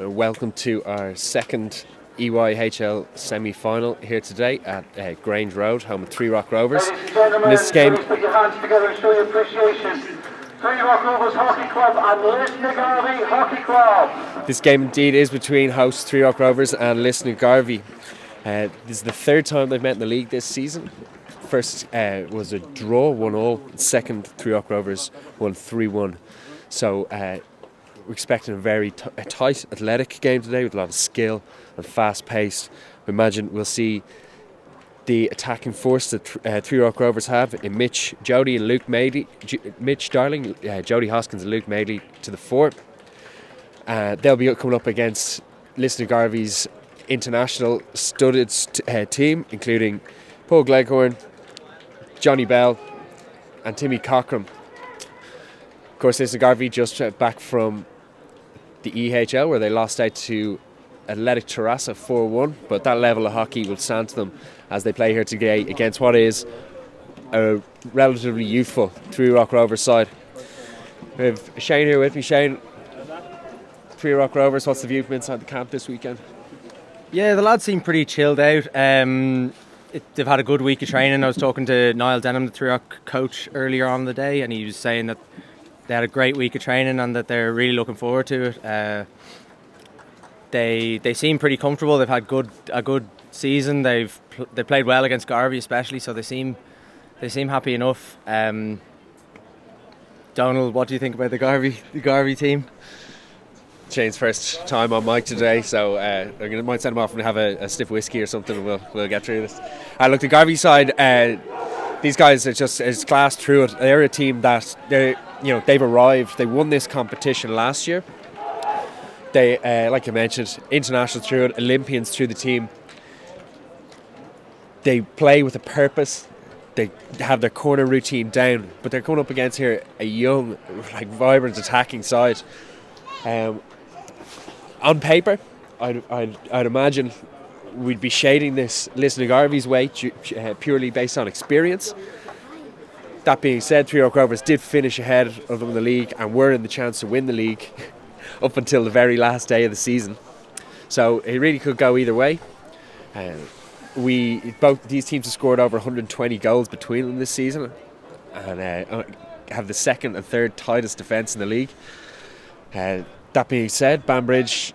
and welcome to our second EYHL semi-final here today at Grange Road, home of Three Rock Rovers. In this game, put your hands together and show your appreciation. Three Rock Rovers Hockey Club and Lisnagarvey Hockey Club. This game indeed is between hosts Three Rock Rovers and Lisnagarvey. This is the third time they've met in the league this season. First was a draw, 1-1. Second, Three Rock Rovers won 3-1. So we're expecting a very tight, athletic game today with a lot of skill and fast pace. We imagine we'll see the attacking force that Three Rock Rovers have in Mitch, Jody and Luke Madeley. Mitch Darling, Jody Hoskins and Luke Madeley to the fore. They'll be coming up against Lisnagarvey's international studded team, including Paul Gleghorn, Johnny Bell and Timmy Cockram. Of course, Lisnagarvey just back from the EHL where they lost out to Athletic Tarrasa 4-1, but that level of hockey will stand to them as they play here today against what is a relatively youthful Three Rock Rovers side. We have Shane here with me. Shane, Three Rock Rovers, what's the view from inside the camp this weekend? Yeah, the lads seem pretty chilled out. They've had a good week of training. I was talking to Niall Denham, the Three Rock coach, earlier on in the day, and he was saying that they had a great week of training and that they're really looking forward to it. They seem pretty comfortable. They've had a good season. They played well against Garvey especially, so they seem happy enough. Donald, what do you think about the Garvey team? Shane's first time on mic today, so I might send him off and have a stiff whiskey or something, and we'll get through this. Look, the Garvey side, these guys are just as class through it. They're a team that they've arrived. They won this competition last year. They, like I mentioned, international through it, Olympians through the team. They play with a purpose. They have their corner routine down, but they're coming up against here a young, vibrant attacking side. On paper, I'd imagine we'd be shading this Lisnagarvey's way purely based on experience. That being said, Three Rock Rovers did finish ahead of them in the league and were in the chance to win the league up until the very last day of the season. So it really could go either way. Both these teams have scored over 120 goals between them this season and have the second and third tightest defence in the league. That being said, Banbridge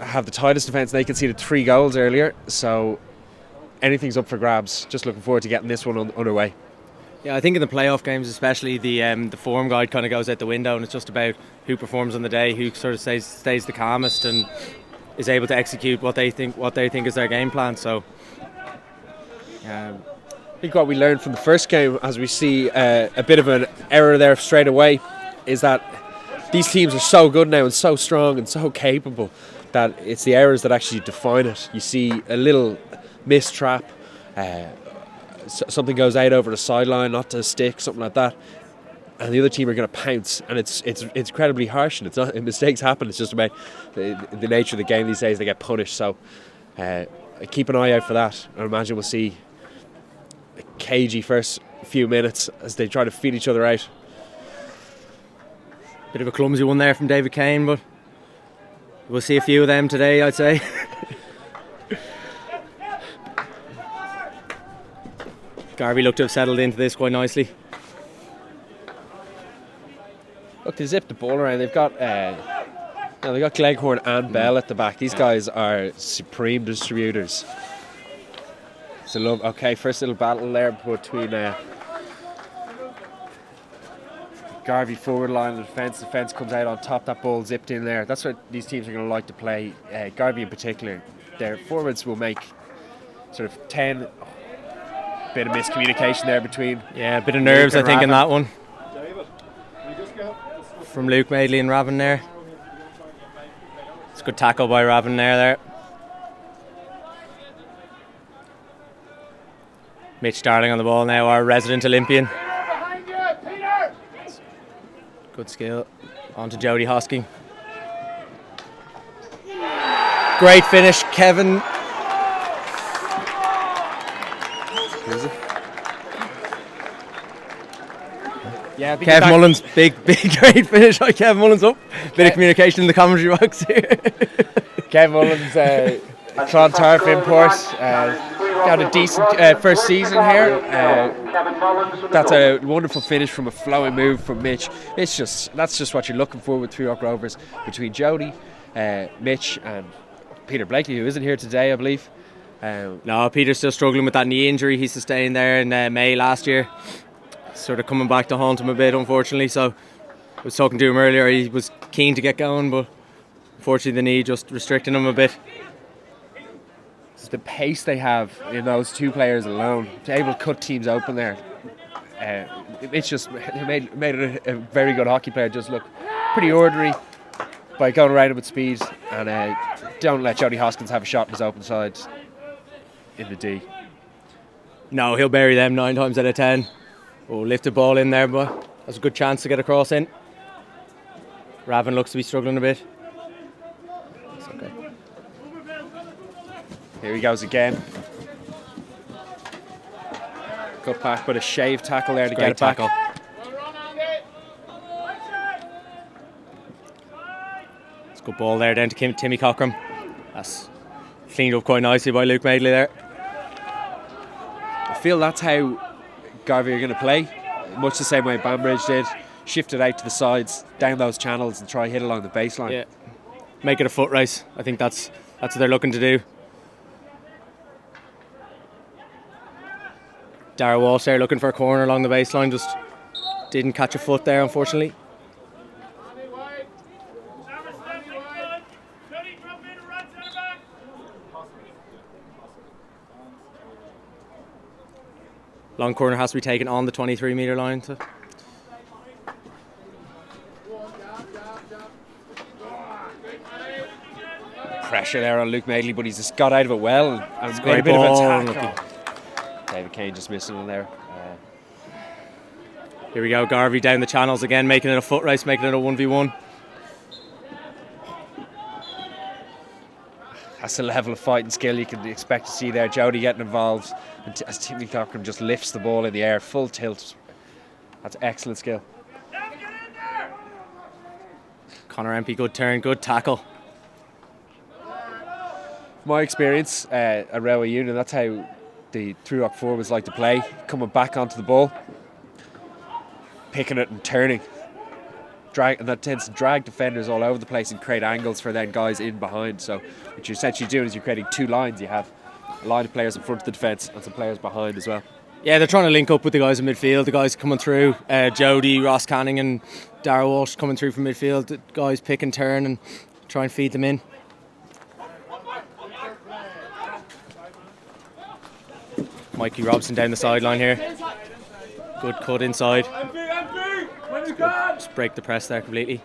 have the tightest defence. They conceded 3 goals earlier, so anything's up for grabs. Just looking forward to getting this one underway. Yeah, I think in the playoff games especially, the form guide kind of goes out the window, and it's just about who performs on the day, who sort of stays the calmest and is able to execute what they think is their game plan. So I think what we learned from the first game, as we see a bit of an error there straight away, is that these teams are so good now and so strong and so capable that it's the errors that actually define it. You see a little miss trap, something goes out over the sideline, not to stick, something like that, and the other team are going to pounce, and it's incredibly harsh, and it's not, mistakes happen. It's just about the nature of the game these days. They get punished, so keep an eye out for that. I imagine we'll see a cagey first few minutes as they try to feed each other out. Bit of a clumsy one there from David Kane, but we'll see a few of them today, I'd say. Garvey looked to have settled into this quite nicely. Look, they zipped the ball around. They've got Gleghorn and Bell at the back. These guys are supreme distributors. So first little battle there between Garvey forward line and defence. Defence comes out on top. That ball zipped in there. That's what these teams are going to like to play. Garvey in particular, their forwards will make sort of 10. Bit of miscommunication there between. Yeah, a bit of nerves I think in that one. From Luke Madeley and Raven there. It's a good tackle by Raven there. Mitch Darling on the ball now, our resident Olympian. Good skill. On to Jody Hosking. Great finish, Kevin. Yeah, Kev Mullins, big great finish by Kev Mullins up. Bit of communication in the commentary box here. Kev Mullins, Clontarf import, got a decent first season here. That's a wonderful finish from a flowing move from Mitch. That's just what you're looking for with Three Rock Rovers, between Jody, Mitch and Peter Blakely, who isn't here today, I believe. No, Peter's still struggling with that knee injury he sustained there in May last year. Sort of coming back to haunt him a bit, unfortunately. So I was talking to him earlier, he was keen to get going, but unfortunately the knee just restricting him a bit. It's the pace they have in those two players alone, to able to cut teams open there. It's just made it a very good hockey player just look pretty orderly by going around him with speed, and don't let Jody Hoskins have a shot in his open side in the D. No, he'll bury them 9 times out of 10. Oh, lift the ball in there, but that's a good chance to get across in. Raven looks to be struggling a bit. It's okay. Here he goes again. Cut back, but a shave tackle there to get it back. It's a good ball there down to Timmy Cockram. That's cleaned up quite nicely by Luke Madeley there. I feel that's how Garvey are going to play, much the same way Bambridge did. Shift it out to the sides, down those channels, and try hit along the baseline. Yeah, make it a foot race. I think that's what they're looking to do. Dara Walsh there looking for a corner along the baseline, just didn't catch a foot there, unfortunately. Long corner has to be taken on the 23 metre line. Pressure there on Luke Madeley, but he's just got out of it well and made a bit of an attack. David Kane just missing on there. Here we go, Garvey down the channels again, making it a foot race, making it a 1v1. That's the level of fight and skill you can expect to see there. Jody getting involved, and as Timmy Cochran just lifts the ball in the air, full tilt. That's excellent skill. Connor Empey, good turn, good tackle. My experience at Railway Union, that's how the Three Rock forwards like to play, coming back onto the ball, picking it and turning. And that tends to drag defenders all over the place and create angles for then guys in behind. So what you're essentially doing is you're creating two lines. You have a line of players in front of the defence and some players behind as well. Yeah, they're trying to link up with the guys in midfield, the guys coming through, Jody, Ross Canning and Dara Walsh coming through from midfield, the guys pick and turn and try and feed them in. Mikey Robson down the sideline here. Good cut inside. Just break the press there completely.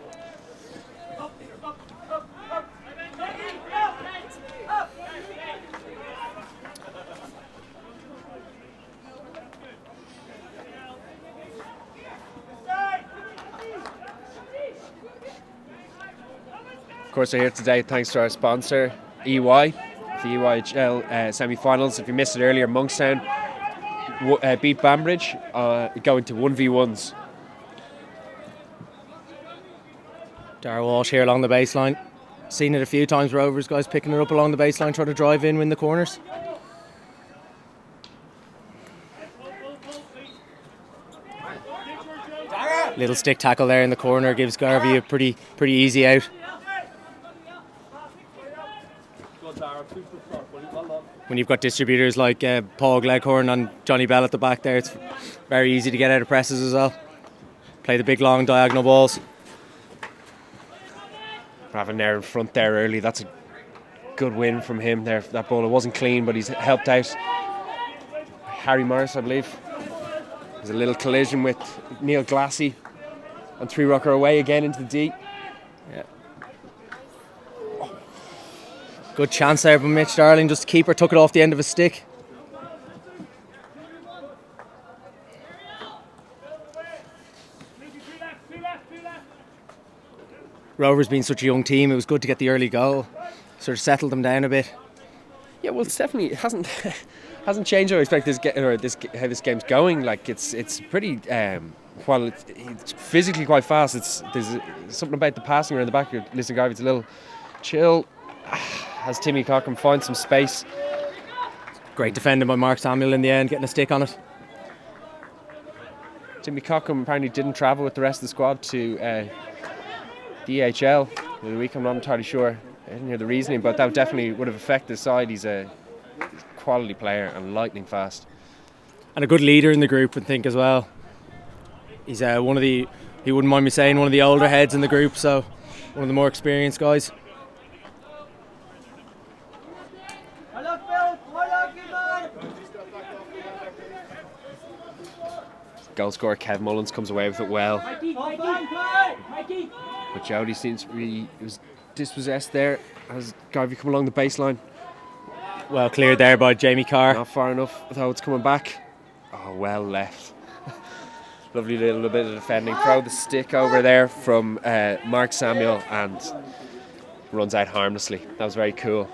Of course, we're here today thanks to our sponsor, EY. The EYHL semi-finals. If you missed it earlier, Monkstown beat Bambridge, going to 1v1s. Dara Walsh here along the baseline. Seen it a few times, Rovers guys picking it up along the baseline, trying to drive in, win the corners. Little stick tackle there in the corner gives Garvey a pretty easy out. When you've got distributors like Paul Gleghorn and Johnny Bell at the back there, it's very easy to get out of presses as well. Play the big long diagonal balls. Having there in front there early, that's a good win from him there. That ball, it wasn't clean, but he's helped out Harry Morris, I believe. There's a little collision with Neil Glassy, and Three Rock are away again into the D. Yeah. Good chance there from Mitch Darling, just the keeper took it off the end of a stick. Rovers being such a young team, it was good to get the early goal. Sort of settled them down a bit. Yeah, well, it's definitely, it hasn't changed how I expect how this game's going. Like it's pretty while it's physically quite fast, there's something about the passing around the back of Lisnagarvey. It's a little chill. As Timmy Cockham finds some space. Great defending by Mark Samuel in the end, getting a stick on it. Timmy Cockham apparently didn't travel with the rest of the squad to DHL in the week. I'm not entirely sure. I didn't hear the reasoning, but that definitely would have affected the side. He's a quality player and lightning fast. And a good leader in the group, I think, as well. He's one of the, he wouldn't mind me saying, one of the older heads in the group, so one of the more experienced guys. Goal scorer Kev Mullins comes away with it well. But Jody seems to be dispossessed there as Garvey come along the baseline. Well cleared there by Jamie Carr. Not far enough, though it's coming back. Oh, well left. Lovely little bit of defending. Throw the stick over there from Mark Samuel and runs out harmlessly. That was very cool.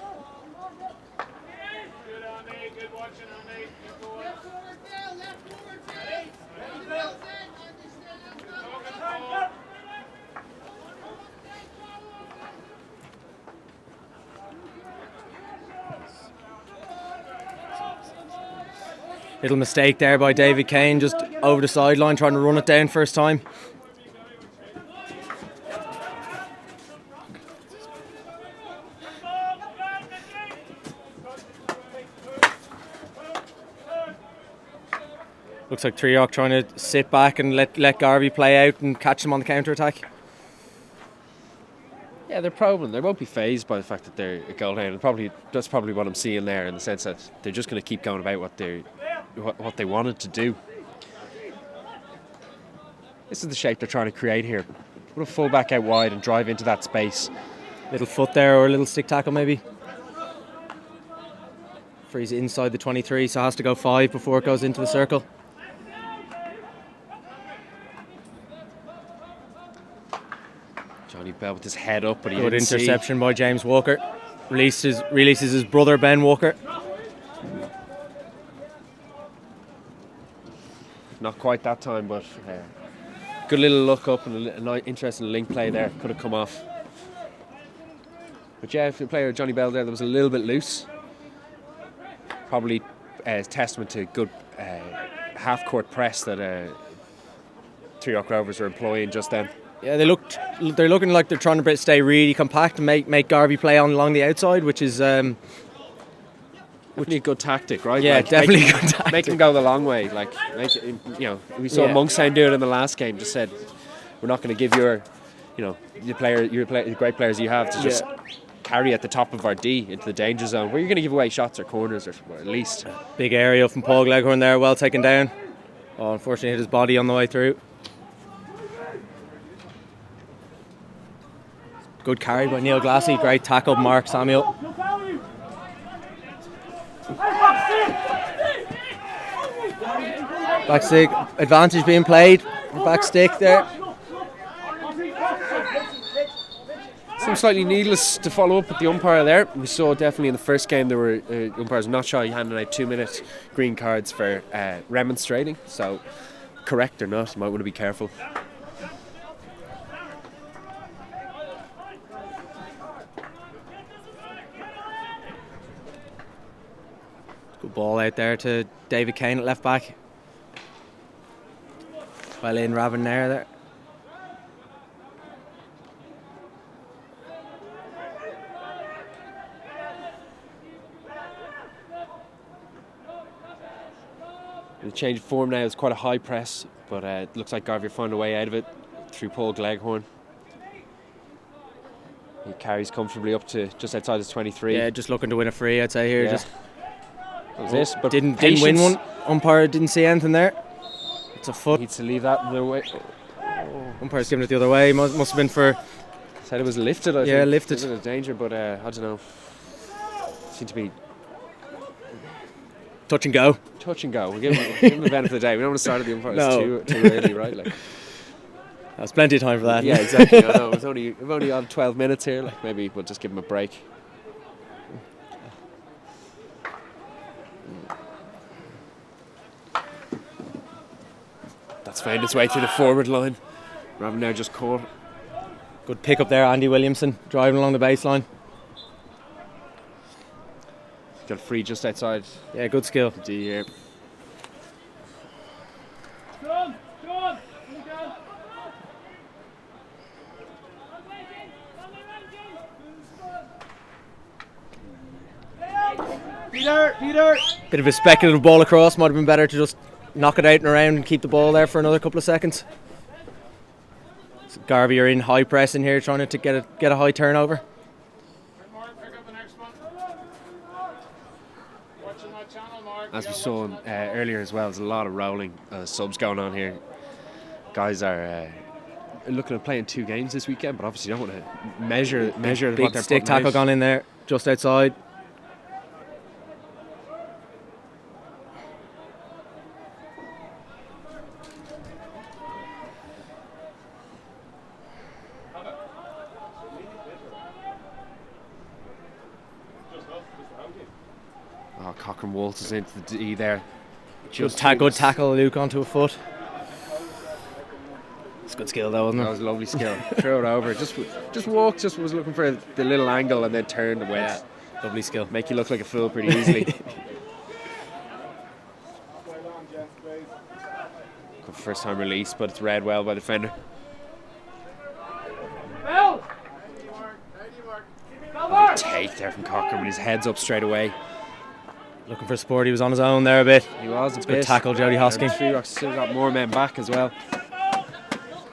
Little mistake there by David Kane, just over the sideline trying to run it down first time. Looks like Treoch trying to sit back and let Garvey play out and catch him on the counter attack. Yeah, they're probing. They won't be fazed by the fact that they're a goal down. That's probably what I'm seeing there, in the sense that they're just going to keep going about what they wanted to do. This is the shape they're trying to create here. Put a full back out wide and drive into that space. Little foot there, or a little stick tackle maybe. Freeze inside the 23, so has to go 5 before it goes into the circle. Johnny Bell with his head up, but he Good didn't interception by James Walker. Releases his brother Ben Walker. Not quite that time, but good little look up and a nice, interesting link play there. Could have come off. But yeah, if the player Johnny Bell there, that was a little bit loose. Probably a testament to good half-court press that Treoch Rovers are employing just then. Yeah, they're looking like they're trying to stay really compact and make Garvey play on along the outside, which is definitely a good tactic, right? Yeah, like, definitely a good tactic. Make them go the long way. Like, we saw Monkstown do it in the last game. Just said, we're not going to give your great players you have to just carry at the top of our D into the danger zone, where you're going to give away shots or corners, or at least. Big area from Paul Gleghorn there, well taken down. Oh, unfortunately hit his body on the way through. Good carry by Neil Glassy, great tackle Mark Samuel. Back stick, advantage being played, back stick there. Seems slightly needless to follow up with the umpire there. We saw definitely in the first game there were umpires not shy handing out 2-minute green cards for remonstrating, so correct or not, you might want to be careful. Good ball out there to David Kane at left back. Well in Raven there. The change of form now is quite a high press, but it looks like Garvey found a way out of it through Paul Gleghorn. He carries comfortably up to just outside his 23. Yeah, just looking to win a free, I'd say here. Yeah. Just that was it, but didn't win one. Umpire didn't see anything there. It's a foot. Needs to leave that the way. Umpire's giving it the other way. Must have been for. Said it was lifted. I yeah, think. lifted. It was a danger, but I don't know. Seemed to be touch and go. Touch and go. We'll give him the benefit of the day. We don't want to start at the umpires too early, right? Like. There's plenty of time for that. Yeah, exactly. I know. We've only on 12 minutes here. Like, maybe we'll just give him a break. That's found its way through the forward line. Robin now just caught. Good pick up there, Andy Williamson, driving along the baseline. Got free just outside. Yeah, good skill. D here. Peter! Bit of a speculative ball across. Might have been better to just knock it out and around and keep the ball there for another couple of seconds. So Garvey are in high press in here, trying to get a high turnover. As we saw earlier as well, there's a lot of rolling subs going on here. Guys are looking at playing 2 games this weekend, but obviously don't want to measure Big what they're stick putting tackle out. gone in there, just outside. Oh, Cochrane waltzes into the D there. Good tackle, Luke, onto a foot. It's good skill though, wasn't That it? was a lovely skill. Throw it over. Just walked. Just was looking for the little angle and then turned and went. Yeah, lovely skill. Make you look like a fool pretty easily. Good first time release, but it's read well by the defender. Take there from Cochrane with his head's up straight away. Looking for support, he was on his own there a bit. He was a Good bit. tackle, Jody Hosking. Three Rocks still got more men back as well.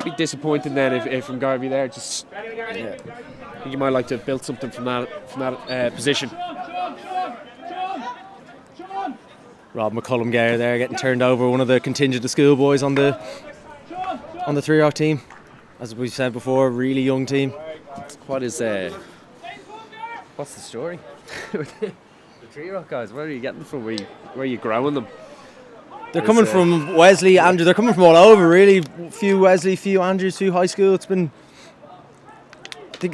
Be disappointing then if from Garvey there. Just I think you might like to have built something from that position. Rob McCullum Gare there getting turned over, one of the contingent of schoolboys on the Three Rock team. As we said before, really young team. What's the story? The Three Rock guys, where are you getting them from? Where are you growing them? They're coming from Wesley, Andrew. They're coming from all over, really. Few Wesley, few Andrews, few high school. I think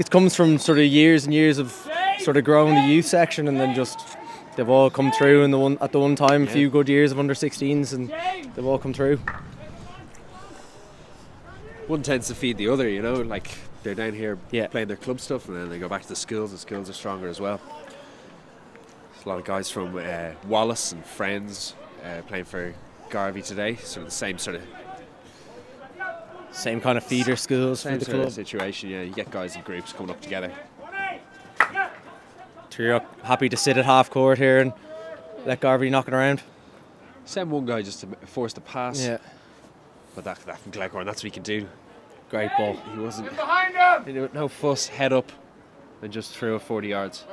it comes from sort of years and years of sort of growing the youth section, and then just they've all come through at the one time. A few good years of under 16s, and they've all come through. One tends to feed the other, you know. Like they're down here playing their club stuff, and then they go back to the schools. The schools are stronger as well. There's a lot of guys from Wallace and friends playing for Garvey today. Sort of the same kind of feeder schools for the sort of club. situation. Yeah, you get guys in groups coming up together. Three Rock happy to sit at half court here and let Garvey knock it around. Send one guy just to force the pass. Yeah, But that from Glencorn, that's what he can do. great ball. He wasn't. No fuss, head up, and just threw it 40 yards.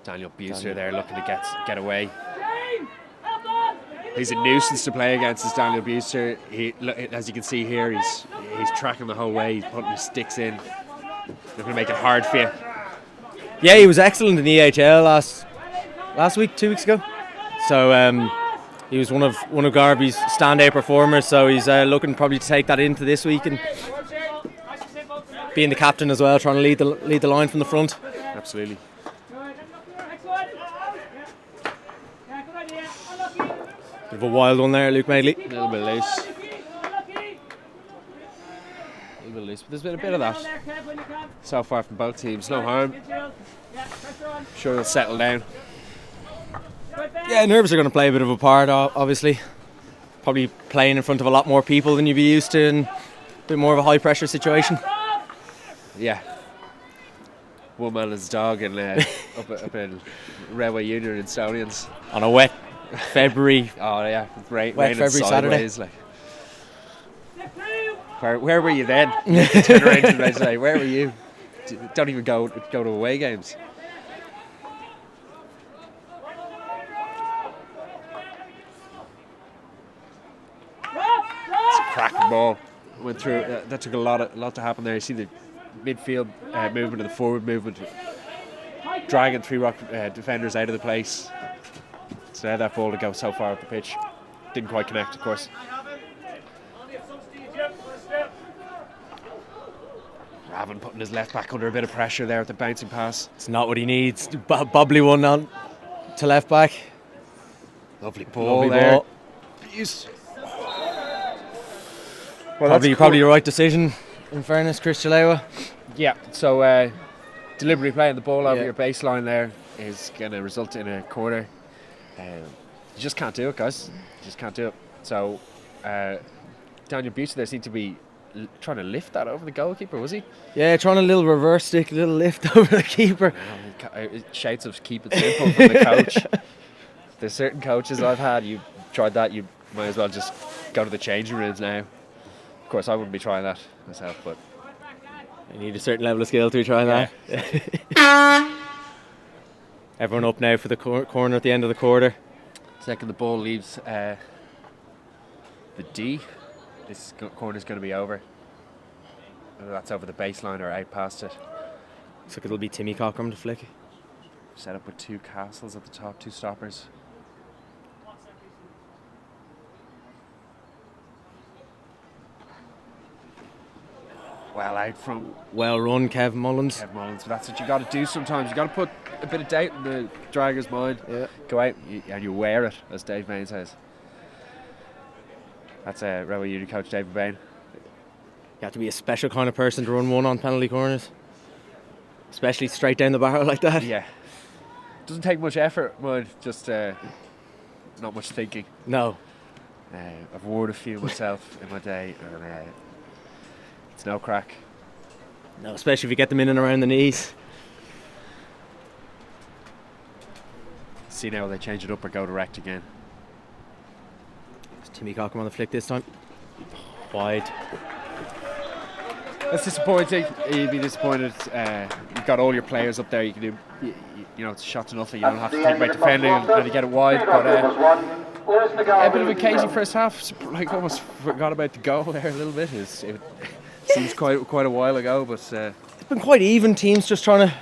Daniel Buser there looking to get away. He's a nuisance to play against, this Daniel Buser. As you can see here, he's tracking the whole way. He's putting his sticks in. Looking to make it hard for you. Yeah, he was excellent in the EHL last week, 2 weeks ago. So he was one of Garvey's standout performers. So he's looking probably to take that into this week and being the captain as well, trying to lead the line from the front. Absolutely. Bit of a wild one there, Luke Madeley. A little bit loose. But there's been a bit of that so far from both teams. No harm. Sure they'll settle down. Yeah, nerves are going to play a bit of a part, obviously. Probably playing in front of a lot more people than you'd be used to, and a bit more of a high pressure situation. Yeah. One man and his dog and up in Railway Union in Stonians. On a wet February. Oh yeah, raining February sideways, like. Where were you then? Turn around to the say, where were you? Don't even go to away games. It's a cracking ball. Went through. That took a lot to happen there. You see the midfield movement and the forward movement, dragging Three Rock defenders out of the place. So now that ball to go so far up the pitch. Didn't quite connect, of course. Raven putting his left back under a bit of pressure there at the bouncing pass. It's not what he needs. Bobbly one on to left back. Lovely ball Lovely there. ball. Yes. Probably the right decision, in fairness, Chris Chalewa. Yeah, so deliberately playing the ball over Yeah. your baseline there is going to result in a corner. You just can't do it, guys. You just can't do it. So Daniel Busey there seemed to be trying to lift that over the goalkeeper, was he? Yeah, trying a little reverse stick, a little lift over the keeper. Shouts of keep it simple from the coach. There's certain coaches I've had, you tried that, you might as well just go to the changing rooms now. Of course, I wouldn't be trying that myself, but You need a certain level of skill to be trying that. Everyone up now for the corner at the end of the quarter. second the ball leaves the D, this corner's going to be over. Whether that's over the baseline or out past it. Looks like it'll be Timmy Cockram to flick. Set up with two castles at the top, two stoppers. Well out from Well run, Kev Mullins. Kev Mullins, but that's what you got to do sometimes. You got to put a bit of doubt in the dragger's mind. Yeah. Go out and you wear it, as Dave Bain says. That's Rebel Union coach David Bain. You have to be a special kind of person to run one on penalty corners, especially straight down the barrel like that. Yeah. Doesn't take much effort, but just not much thinking. No. I've worn a few myself in my day, and it's no crack. No, especially if you get them in and around the knees. See now they change it up or go direct again. It's Timmy Cockram on the flick this time. Wide. That's disappointing. You'd be disappointed. You've got all your players up there. You can do, you know, it's shots enough that you don't have to think about defending and you get it wide. But a bit of a cagey first half. Like almost forgot about the goal there a little bit. It seems quite a while ago, but It's been quite even. Teams just trying to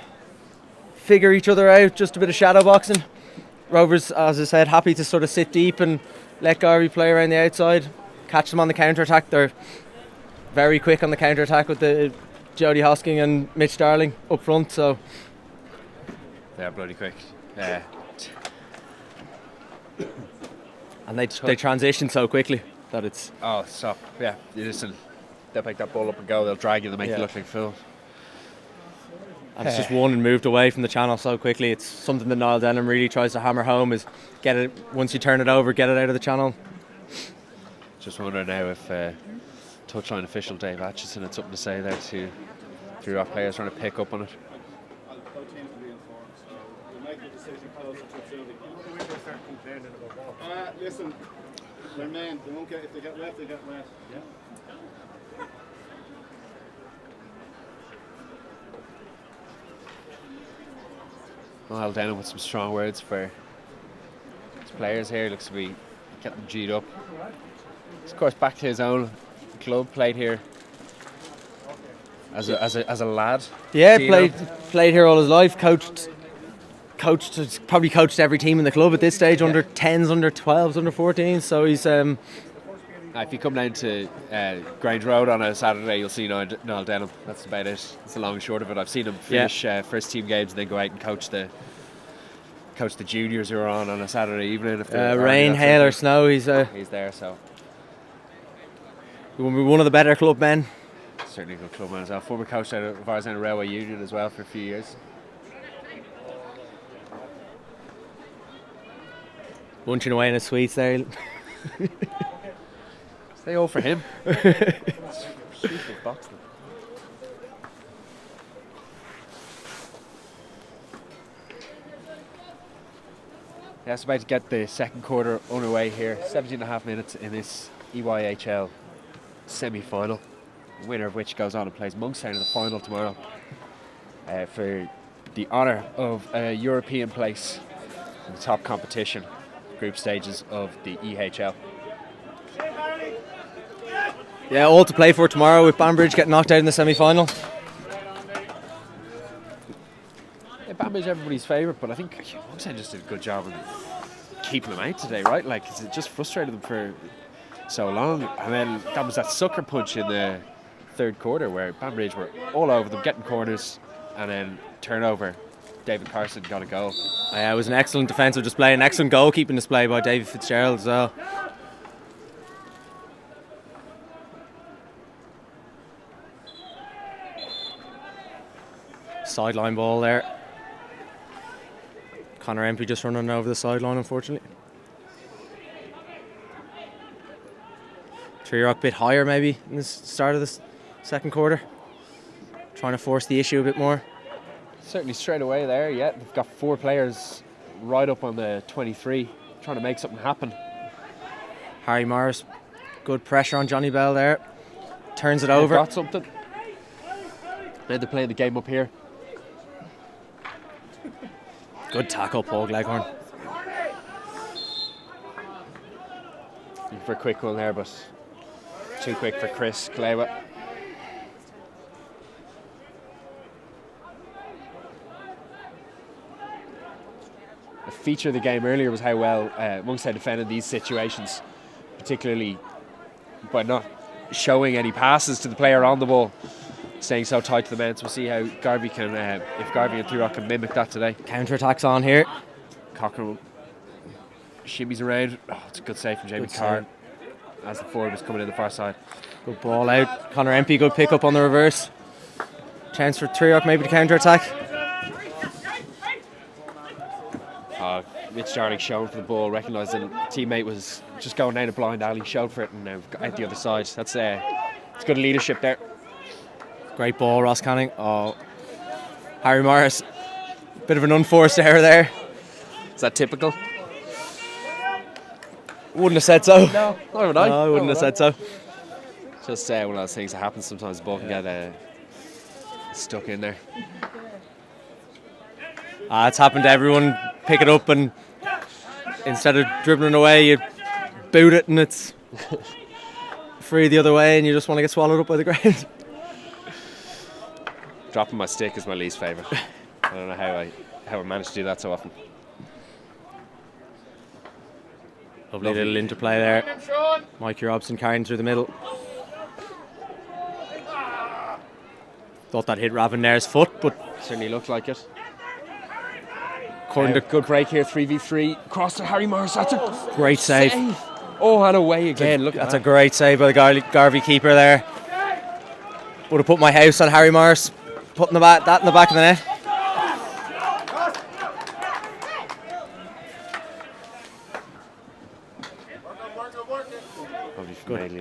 figure each other out. Just a bit of shadow boxing. Rovers, as I said, happy to sort of sit deep and let Garvey play around the outside, catch them on the counter attack. They're very quick on the counter attack with the Jody Hosking and Mitch Darling up front. So they're bloody quick. and they transition so quickly that it's Oh, stop! Yeah, you listen. They'll pick that ball up and go. They'll drag you. They'll make you Yeah. look like a fool. and it's just won and moved away from the channel so quickly. It's something that Niall Denham really tries to hammer home: is get it once you turn it over, get it out of the channel. Just wondering now if touchline official Dave Atchison had something to say there to our players trying to pick up on it. Listen, they're men. They won't get, if they get wet, they get wet. Yeah. Niall Denham with some strong words for his players here. Looks to be getting them G'd up. He's of course back to his own club. Played here as a lad. Yeah, Do you know? played here all his life. Probably coached every team in the club at this stage. Under 10s, under 12s, under 14s. So he's If you come down to Grange Road on a Saturday, you'll see Niall Denham. That's about it. It's the long and short of it. I've seen him finish first team games and then go out and coach the juniors who are on a Saturday evening. If they're rain, hail or snow. He's there, so he will be one of the better club men. certainly a good club man as well. Former coach out of Varzana Railway Union as well for a few years. Munching away in his sweets there. Stay all for him. Yeah, it's about to get the second quarter underway here. 17.5 minutes in this EYHL semi-final. The winner of which goes on and plays Monkstown in the final tomorrow for the honour of a European place in the top competition, group stages of the EHL. Yeah, all to play for tomorrow with Banbridge getting knocked out in the semi-final. Yeah, Banbridge everybody's favourite, but I think Monkstown just did a good job of keeping them out today, right? Like, 'cause it just frustrated them for so long. And then that was that sucker punch in the third quarter where Banbridge were all over them, getting corners, and then turnover. David Carson got a goal. It was an excellent defensive display, an excellent goalkeeping display by David Fitzgerald as well. Sideline ball there. Connor Empey just running over the sideline, unfortunately. Treerock a bit higher maybe in the start of the second quarter. Trying to force the issue a bit more. Certainly straight away there, yeah. They've got 4 players right up on the 23, trying to make something happen. Harry Morris, good pressure on Johnny Bell there. Turns it over. Got something. Now they're playing the game up here. Good tackle, Paul Gleghorn. Looking for a quick one there, but too quick for Chris Clewa. The feature of the game earlier was how well Monkstown defended these situations, particularly by not showing any passes to the player on the ball, staying so tight to the men. So we'll see how Garvey can, if Garvey and Treerock can mimic that today. Counter-attacks on here. Cochrane shimmies around. Oh, it's a good save from Jamie Carr as the forward was coming in the far side. Good ball out. Connor Empey, good pick up on the reverse. Chance for Treerock maybe to counter-attack. Mitch Darling showing for the ball, recognising teammate was just going down a blind alley, showed for it, and now got out the other side. That's it's good leadership there. Great ball, Ross Canning. Oh, Harry Morris, bit of an unforced error there. Is that typical? Wouldn't have said so. No, not would I. No, I wouldn't have said so. Just one of those things that happens sometimes. The ball can get stuck in there. It's happened to everyone. Pick it up and instead of dribbling away, you boot it and it's free the other way and you just want to get swallowed up by the ground. Dropping my stick is my least favourite. I don't know how I managed to do that so often. Lovely little interplay there. Mikey Robson carrying through the middle. Thought that hit Ravenair's foot, but certainly looked like it. Good break here, 3v3. Cross to Harry Morris. That's a great save. Oh, and away again. Look, that's a great save by the Garvey keeper there. Would have put my house on Harry Morris, putting that in the back of the net.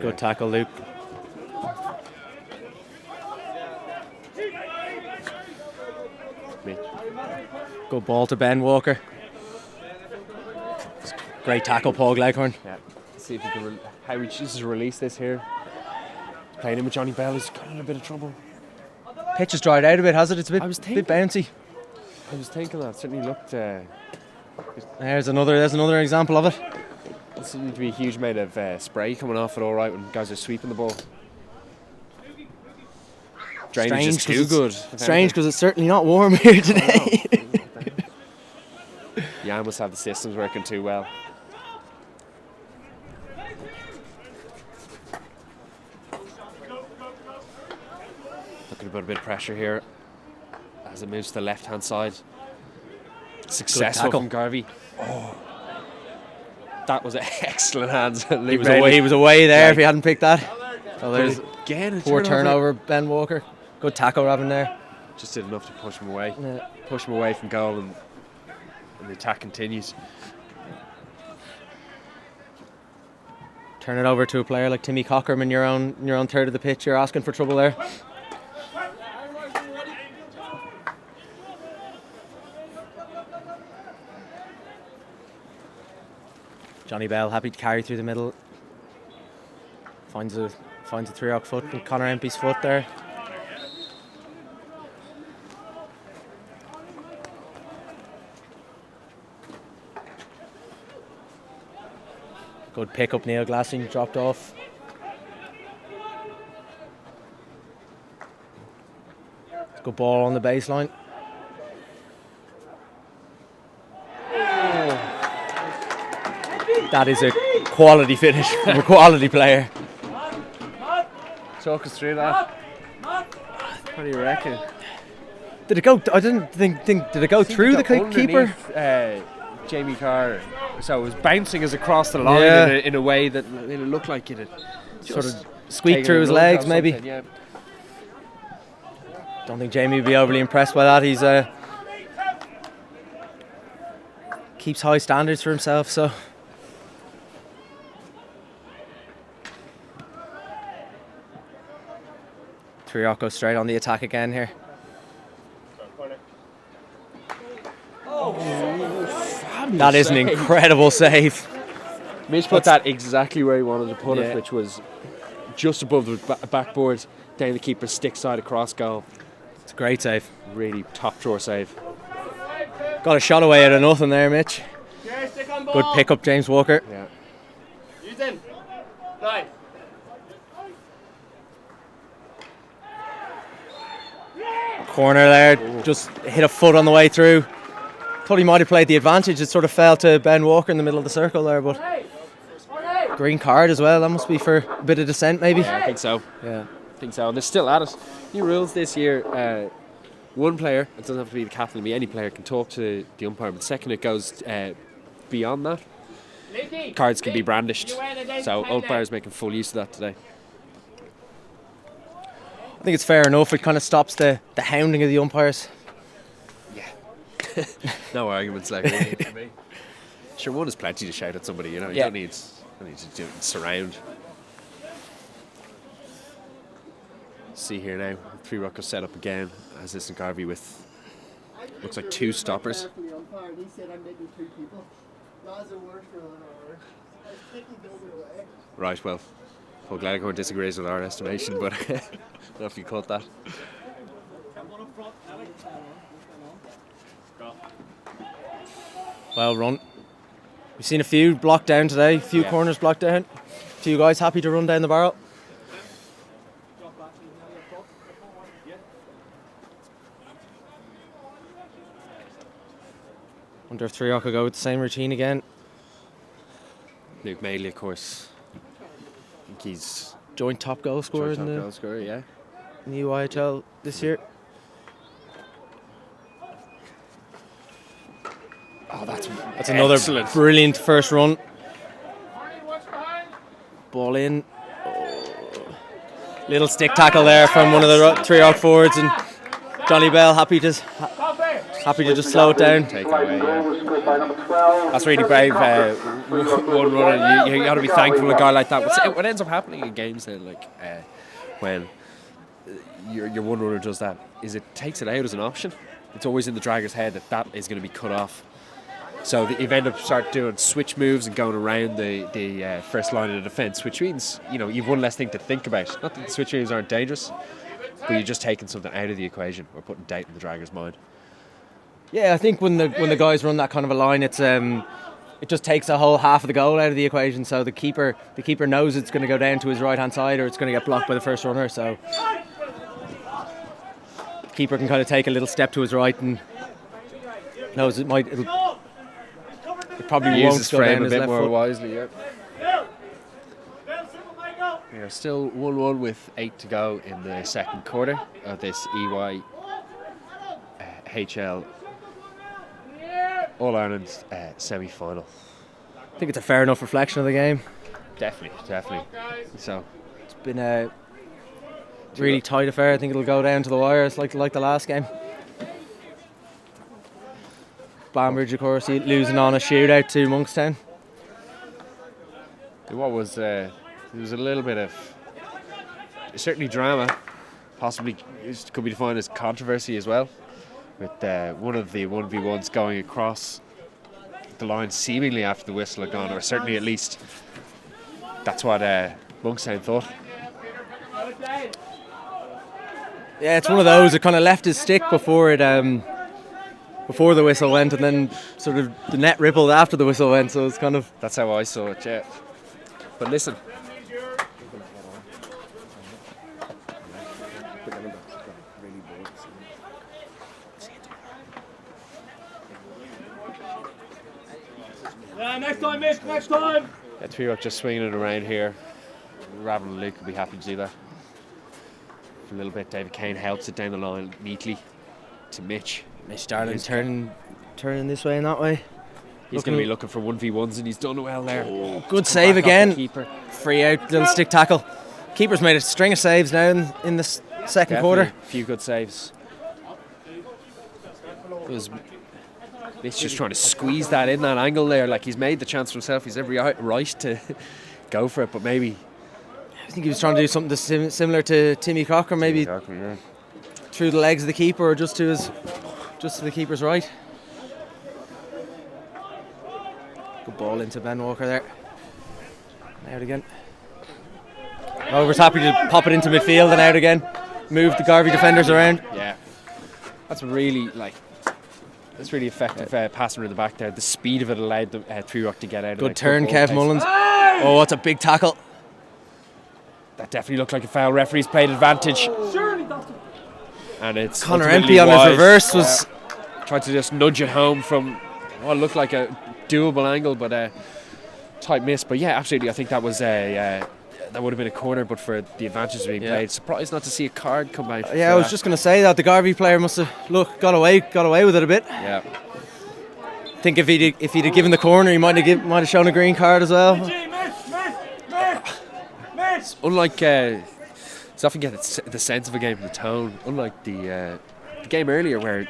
Good tackle, Luke. Good ball to Ben Walker. Great tackle, Paul Gleghorn. Yeah. See if he can how he chooses to release this here. Playing in with Johnny Bell, he's got in a bit of trouble. Pitch has dried out a bit, has it? It's a bit bouncy. I was thinking that. It certainly looked. There's another example of it. There seemed to be a huge amount of spray coming off it all right when guys are sweeping the ball. Drainage is too good. Strange because it's certainly not warm here today. Yeah, must have the systems working too well. Looking to put a bit of pressure here as it moves to the left hand side. Successful from Garvey. Oh, that was an excellent hands. He was away there if he hadn't picked that. So there's again poor turnover. Ben Walker. Good tackle, Robin there. Just did enough to push him away. Yeah. Push him away from goal, and the attack continues. Turn it over to a player like Timmy Cockerman in your own third of the pitch. You're asking for trouble there. Johnny Bell happy to carry through the middle. Finds a Treerock foot and Connor Empey's foot there. Good pick up, Neil Glassing dropped off. Good ball on the baseline. That is a quality finish from a quality player. Talk us through that. What do you reckon? Did it go? I didn't think. Did it go through the keeper? Jamie Carr. So it was bouncing us across the line in a way that it looked like it had Sort of squeaked through his legs, maybe. Yeah. Don't think Jamie would be overly impressed by that. He's keeps high standards for himself, so. Treoch goes straight on the attack again here. That is an incredible save. Mitch put that exactly where he wanted to put it, which was just above the backboard, down the keeper's stick side across goal. It's a great save. Really top drawer save. Got a shot away out of nothing there, Mitch. Good pick up, James Walker. Yeah. Use him. Right. Corner there, just hit a foot on the way through. Thought he might have played the advantage. It sort of fell to Ben Walker in the middle of the circle there, but green card as well. That must be for a bit of dissent, maybe. Yeah, I think so. Yeah, I think so. And they're still at it. New rules this year. One player, it doesn't have to be the captain, it can be any player, can talk to the umpire. But the second it goes beyond that, cards can be brandished. So umpires making full use of that today. I think it's fair enough. It kind of stops the hounding of the umpires. No arguments like that for me. Sure, one is plenty to shout at somebody, you know. You don't need to surround. See here now, three ruckers set up again as Lisnagarvey with looks like two stoppers. He said I'm making two people. That's a word for another hour. I was taking those away. Right, well, Paul Gallagher disagrees with our estimation, but I don't know if you caught that. Well run. We've seen a few blocked down today, a few corners blocked down. A few guys happy to run down the barrel. Wonder if Treoch will go with the same routine again. Luke Mailey, of course. I think he's Joint top goal scorer in the UIHL this year. Oh, that's another excellent. Brilliant first run. Ball in. Oh. Little stick tackle there from one of the Treoch forwards, and Johnny Bell happy to just slow it down. Take it away, yeah. That's really brave. One runner. You got to be thankful for a guy like that. What ends up happening in games then, like when your one runner does that, is it takes it out as an option. It's always in the dragger's head that is going to be cut off. So you end up start doing switch moves and going around the first line of the defence, which means you've one less thing to think about. Not that the switch moves aren't dangerous, but you're just taking something out of the equation or putting doubt in the dragger's mind. Yeah, I think when the guys run that kind of a line, it's it just takes a whole half of the goal out of the equation. So the keeper knows it's going to go down to his right hand side or it's going to get blocked by the first runner. So the keeper can kind of take a little step to his right and knows it probably won't go down a his bit left more foot. wisely. Yeah. We are still 1-1 with 8 to go in the second quarter of this EYHL All-Ireland semi-final. I think it's a fair enough reflection of the game. Definitely. So It's been a really tight affair. I think it'll go down to the wires like the last game. Banbridge, of course, losing on a shootout to Monkstown. what was there was a little bit of certainly drama, possibly it could be defined as controversy as well, with one of the 1v1s going across the line seemingly after the whistle had gone, or certainly at least that's what Monkstown thought. Yeah, it's one of those. It kind of left his stick before the whistle went, and then sort of the net rippled after the whistle went. So it's kind of That's how I saw it, yeah. But listen. Yeah, next time, Mick, next time. Yeah, Treoch just swinging it around here. Raven and Luke would be happy to do that. For a little bit, David Kane helps it down the line neatly. to Mitch. Mitch Darling turning this way and that way. He's going to be looking for 1v1s, and he's done well there. Good save again. Free out, little stick tackle. Keeper's made a string of saves now in the second quarter. A few good saves. Mitch just trying to squeeze that in that angle there. Like, he's made the chance for himself. He's every right to go for it, but maybe... I think he was trying to do something similar to Timmy Cocker, maybe through the legs of the keeper or just to the keeper's right. Good ball into Ben Walker there. Out again. Rovers happy to pop it into midfield and out again. Move the Garvey defenders around. Yeah. That's really effective passing in the back there. The speed of it allowed the Three Rock to get out. Good turn, Kev Mullins. Oh, that's a big tackle. That definitely looked like a foul. Referee's played advantage. And it's Connor Empey on his reverse was tried to just nudge it home from what looked like a doable angle, but tight miss. But yeah, absolutely. I think that was that would have been a corner, but for the advantage being played. Surprised not to see a card come out. Yeah, I was just going to say that the Garvey player must have got away with it a bit. Yeah. I think if he'd have given the corner, he might have shown a green card as well. Unlike, you often get the sense of a game from the tone. Unlike the game earlier, where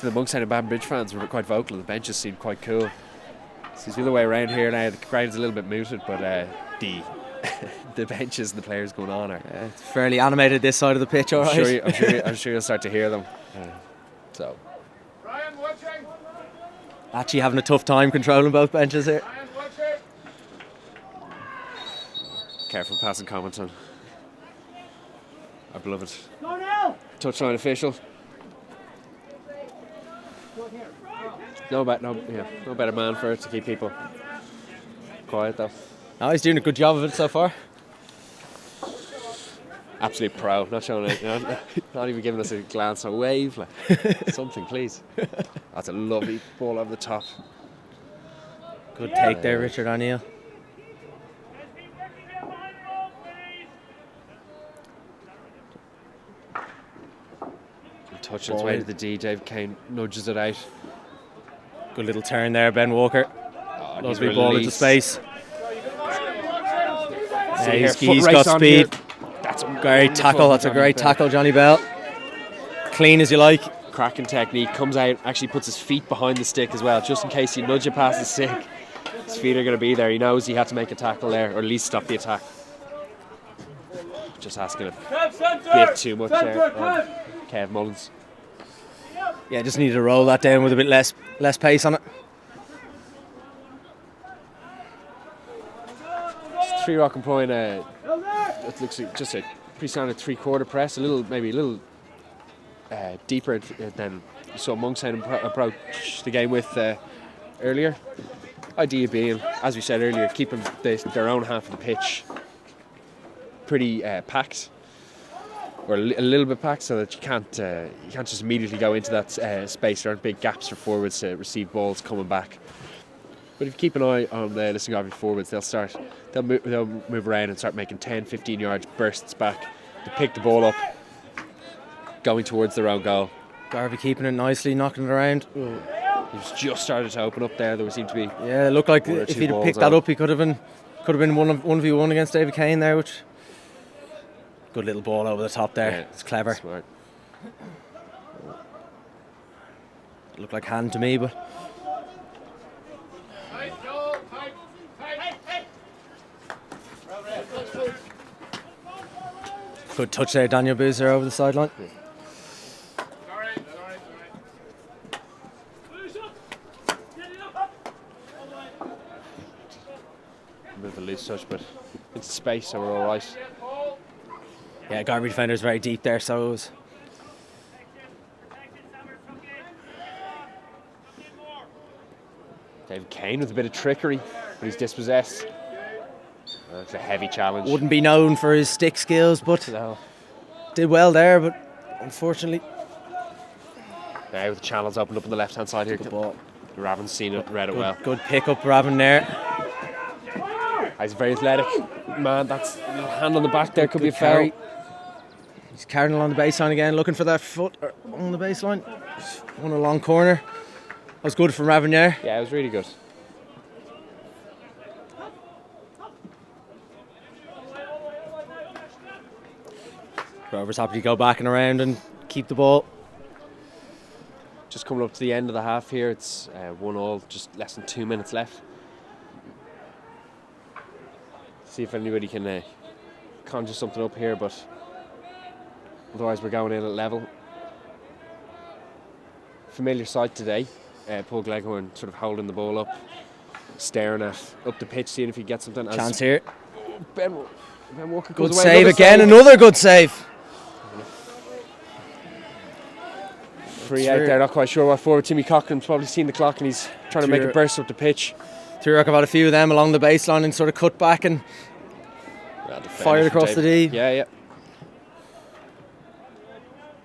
the Monkside and Banbridge fans were quite vocal, and the benches seemed quite cool. So it's the other way around here now. The crowd's a little bit muted, but the benches and the players going on are it's fairly animated this side of the pitch. All right. I'm sure you'll start to hear them. So. Actually having a tough time controlling both benches here. Careful passing comment on our beloved touchline official. No better man for it to keep people quiet though. No, he's doing a good job of it so far. Absolute pro, not showing it, not even giving us a glance or wave, like something, please. That's a lovely ball over the top. Good take there, Richard O'Neill. Touch its way to the D. Dave Kane nudges it out. Good little turn there, Ben Walker. Lovely ball into space. He's got speed. That's a great tackle. That's a great tackle, Johnny Bell. Clean as you like. Cracking technique. Comes out, actually puts his feet behind the stick as well, just in case you nudge it past the stick. His feet are going to be there. He knows he had to make a tackle there, or at least stop the attack. Just asking a bit too much there. Kev Mullins. Yeah, just needed to roll that down with a bit less pace on it. Three Rock employing it looks like just a pretty standard three-quarter press, maybe a little deeper than you saw Monkside approach the game with earlier. Idea being, as we said earlier, keeping their own half of the pitch pretty packed, or a little bit packed, so that you can't just immediately go into that space. There aren't big gaps for forwards to receive balls coming back. But if you keep an eye on the Lisnagarvey forwards, they'll move around and start making 10-15 yards bursts back to pick the ball up, going towards their own goal. Garvey keeping it nicely, knocking it around. He's just started to open up there. There seemed to be it looked like if he'd have picked that up, he could have been 1v1 against David Kane there, which good little ball over the top there. Yeah, it's clever. Smart. It looked like hand to me, but good touch there, Daniel Boozer over the sideline. A bit of a loose touch, but it's space, so we're all right. Yeah, Garvey defender's very deep there, so it was. David Kane with a bit of trickery, but he's dispossessed. It's a heavy challenge. Wouldn't be known for his stick skills, but did well there, but unfortunately. Now the channel's opened up on the left-hand side here. Good ball. Raven's seen it, read it well. Good pick up, Raven there. He's very athletic. Man, that's hand on the back there, could be a foul. He's carrying along the baseline again, looking for that foot. on the baseline. Won a long corner. That was good from Ravinier. Yeah, it was really good. Rovers happy to go back and around and keep the ball. Just coming up to the end of the half here, it's 1-1, just less than 2 minutes left. See if anybody can conjure something up here, but otherwise we're going in at level. Familiar sight today, Paul Gleghorn sort of holding the ball up, staring up the pitch, seeing if he gets something. Chance here. Ben Walker Good goes away. save again, another good save. Free out there, not quite sure what forward. Timmy Cochran's probably seen the clock and he's trying to make a burst up the pitch. Turok have had a few of them along the baseline and sort of cut back and fired across the D. Yeah.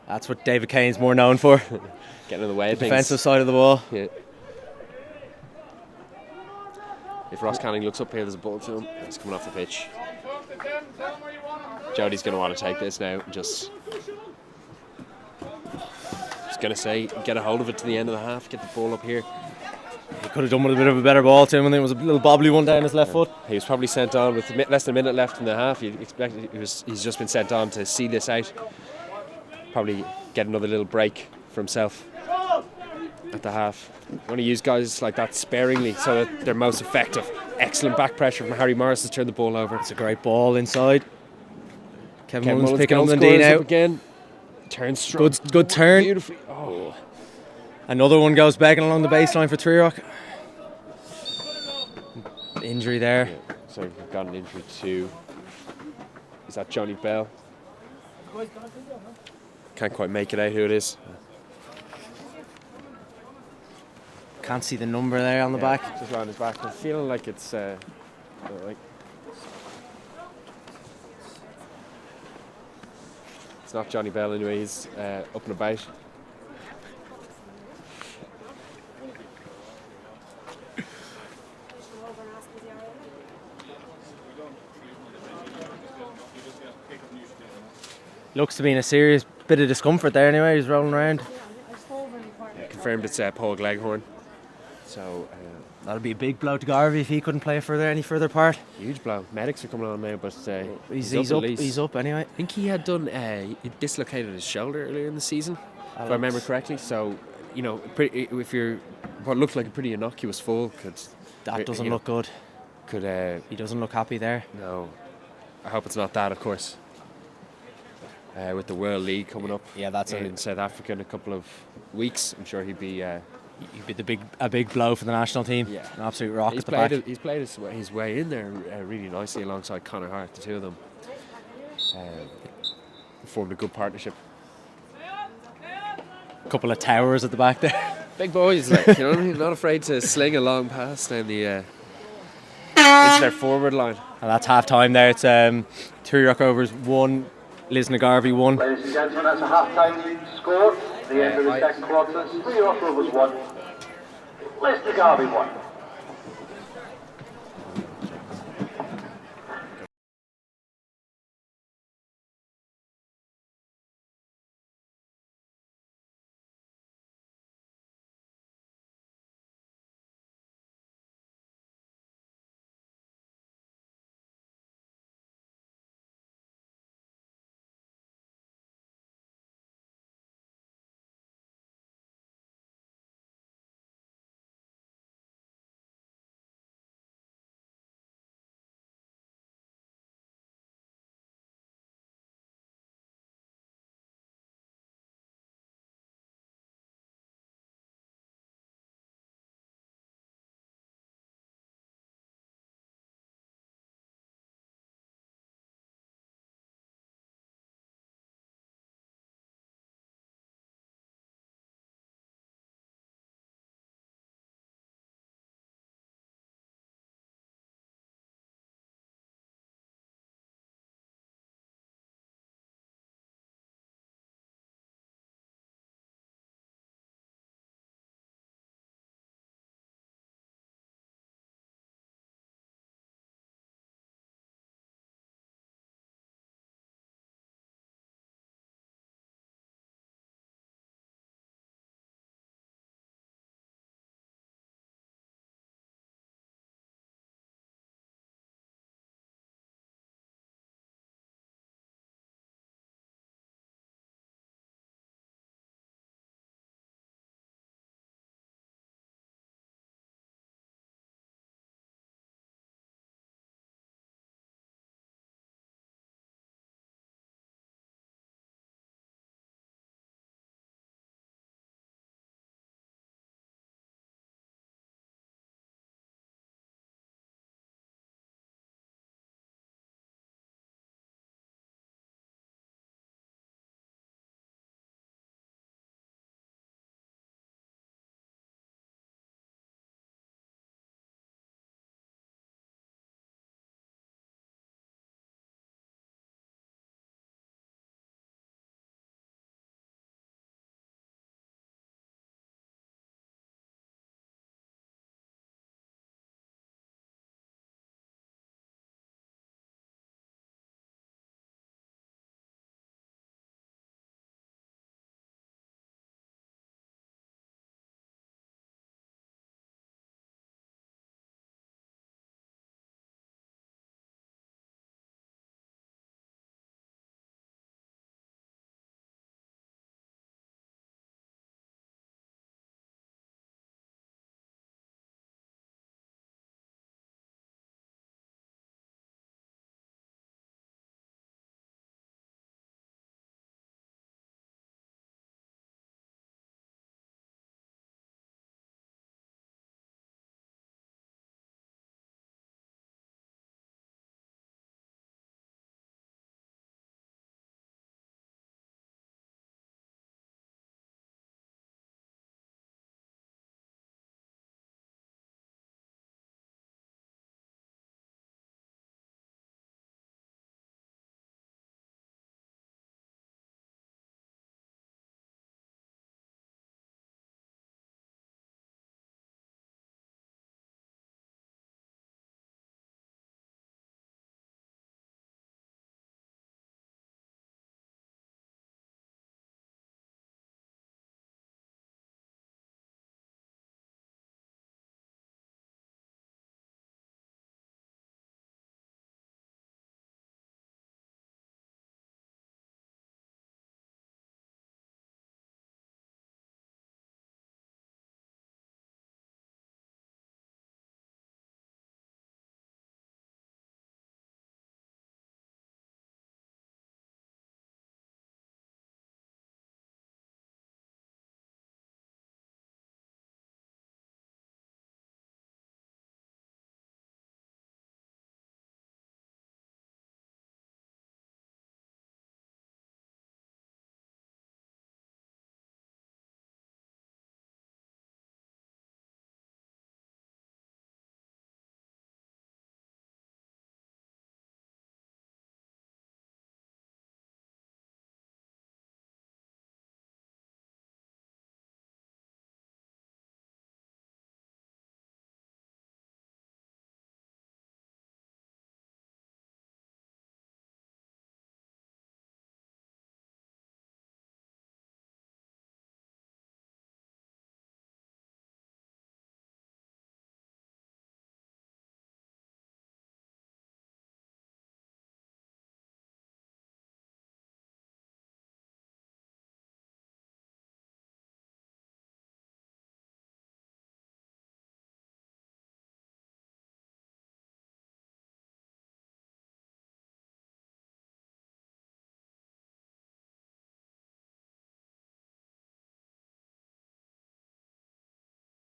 That's what David Kane's more known for. Getting in the way of things. Defensive side of the ball. Yeah. If Ross Canning looks up here, there's a ball to him. He's coming off the pitch. Jody's going to want to take this now and just going to say, get a hold of it to the end of the half, get the ball up here. He could have done with a bit of a better ball to him, and there was a little bobbly one down his left foot. He was probably sent on with less than a minute left in the half. You'd expect he's just been sent on to see this out. Probably get another little break for himself at the half. You want to use guys like that sparingly so that they're most effective. Excellent back pressure from Harry Morris to turn the ball over. It's a great ball inside. Kevin Mullins Mullins picking up the scores D now. up again. Turn strong. Good turn. Beautifully. Oh. Another one goes begging along the baseline for Treerock. Injury there. Yeah, so we've got an injury too. Is that Johnny Bell? Can't quite make it out who it is. Can't see the number there on the back. Just around his back. I'm feeling like it's like it's not Johnny Bell anyway. He's up and about. Looks to be in a serious bit of discomfort there anyway. He's rolling around. Confirmed it's Paul Gleghorn. So That'll be a big blow to Garvey if he couldn't play any further part. huge blow. Medics are coming on now, but He's up. He's up anyway. I think he had done he dislocated his shoulder earlier in the season, if I remember correctly. So if you're what looked like a pretty innocuous fall, That doesn't look good. Could He doesn't look happy there. No, I hope it's not that, of course. With the World League coming up, Yeah, that's in South Africa in a couple of weeks, I'm sure he'd be. He'd be a big blow for the national team. Yeah. An absolute rock He's at the back. He's played his way in there really nicely alongside Conor Hart, the two of them. Formed a good partnership. Couple of towers at the back there. Big boys, like, you know what I mean? Not afraid to sling a long pass down the into their forward line. And that's half time there. It's Treerock Rovers 1, Lisnagarvey 1. Ladies and gentlemen, that's a half-time score. The end of the second quarter. 3 Rovers 1. Lisnagarvey 1.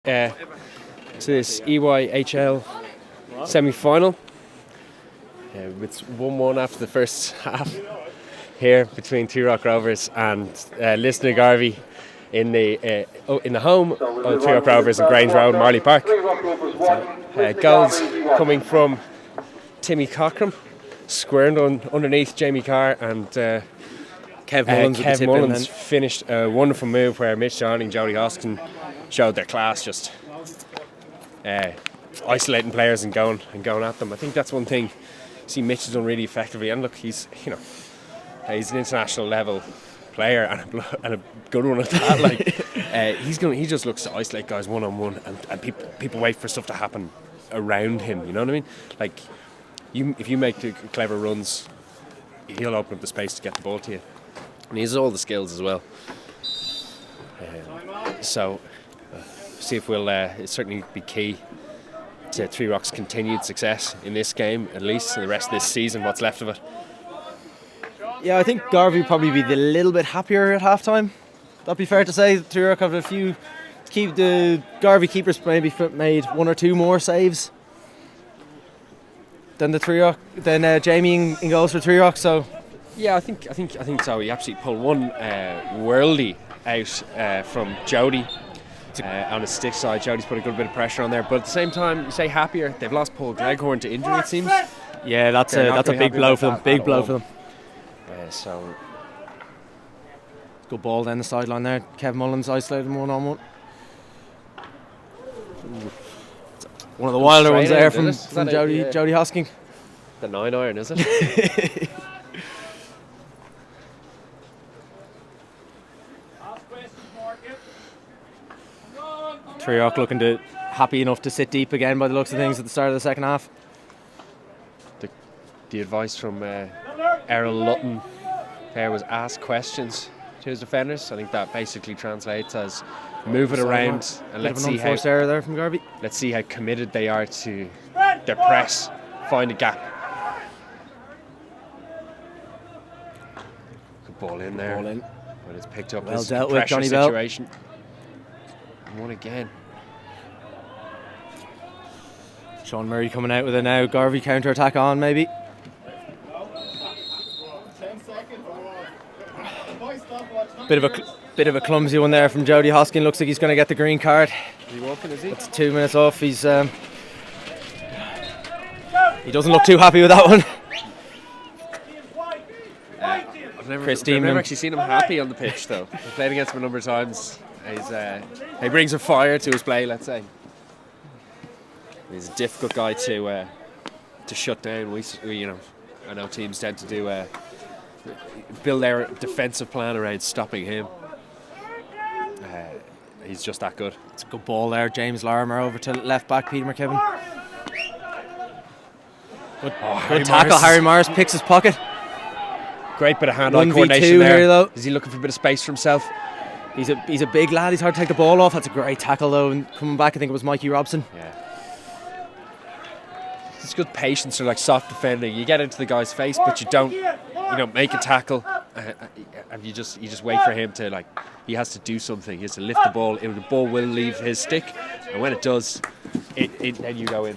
To this EYHL semi-final. It's 1-1 after the first half here between Two Rock Rovers and Lisnagarvey in the home of Two Rock Rovers in Grange Road, Marley Park. Goals coming from Timmy Cockram, squared underneath Jamie Carr, and Kev Mullins finished a wonderful move where Mitch Johnning and Jody Hoskin showed their class, just isolating players and going at them. I think that's one thing see Mitch has done really effectively, and look, he's an international level player and a good one at that. Like he just looks to isolate guys one on one, and people wait for stuff to happen around him. You know what I mean? Like if you make the clever runs, he'll open up the space to get the ball to you, and he has all the skills as well. So see if we'll certainly be key to Three Rocks' continued success in this game, at least in the rest of this season, what's left of it. Yeah, I think Garvey would probably be a little bit happier at half time. That'd be fair to say. Three Rock have a few. Keep the Garvey keepers maybe made one or two more saves than the Three Rock. Then Jamie in goals for Three Rock. So yeah, I think so. He absolutely pulled one worldie out from Jody. On his stick side, Jody's put a good bit of pressure on there, but at the same time, you say happier. They've lost Paul Gleghorn to injury, it seems. Yeah, that's a big blow for them. Big blow for them. So good ball down the sideline there. Kev Mullins isolated him 1-on-1. One of the wilder ones there from Jody Hosking. The 9-iron, is it? Three Rock looking to happy enough to sit deep again by the looks of things at the start of the second half. The advice from Errol Lutton there was ask questions to his defenders. I think that basically translates as move it around and let's see how error there from Garvey. Let's see how committed they are to their press, find a gap. Good ball in there. But it's picked up well this dealt with, Johnny situation. One again. Sean Murray coming out with it now. Garvey counter attack on maybe. 10 seconds. Bit of a clumsy one there from Jody Hoskin. Looks like he's going to get the green card. Is he walking? Is he? It's 2 minutes off. He's he doesn't look too happy with that one. I've never actually seen him happy on the pitch though. I've played against him a number of times. He brings a fire to his play, let's say. He's a difficult guy to shut down. I know teams tend to do build their defensive plan around stopping him. He's just that good. It's a good ball there. James Larimer over to left back Peter McKibben. Good tackle. Harry Morris picks his pocket. Great bit of hand-eye coordination there. Here, though. Is he looking for a bit of space for himself? He's a big lad. He's hard to take the ball off. That's a great tackle though. And coming back, I think it was Mikey Robson. Yeah. It's good patience or like soft defending. You get into the guy's face, but you don't make a tackle, and you just wait for him to he has to do something. He has to lift the ball. The ball will leave his stick, and when it does, then you go in.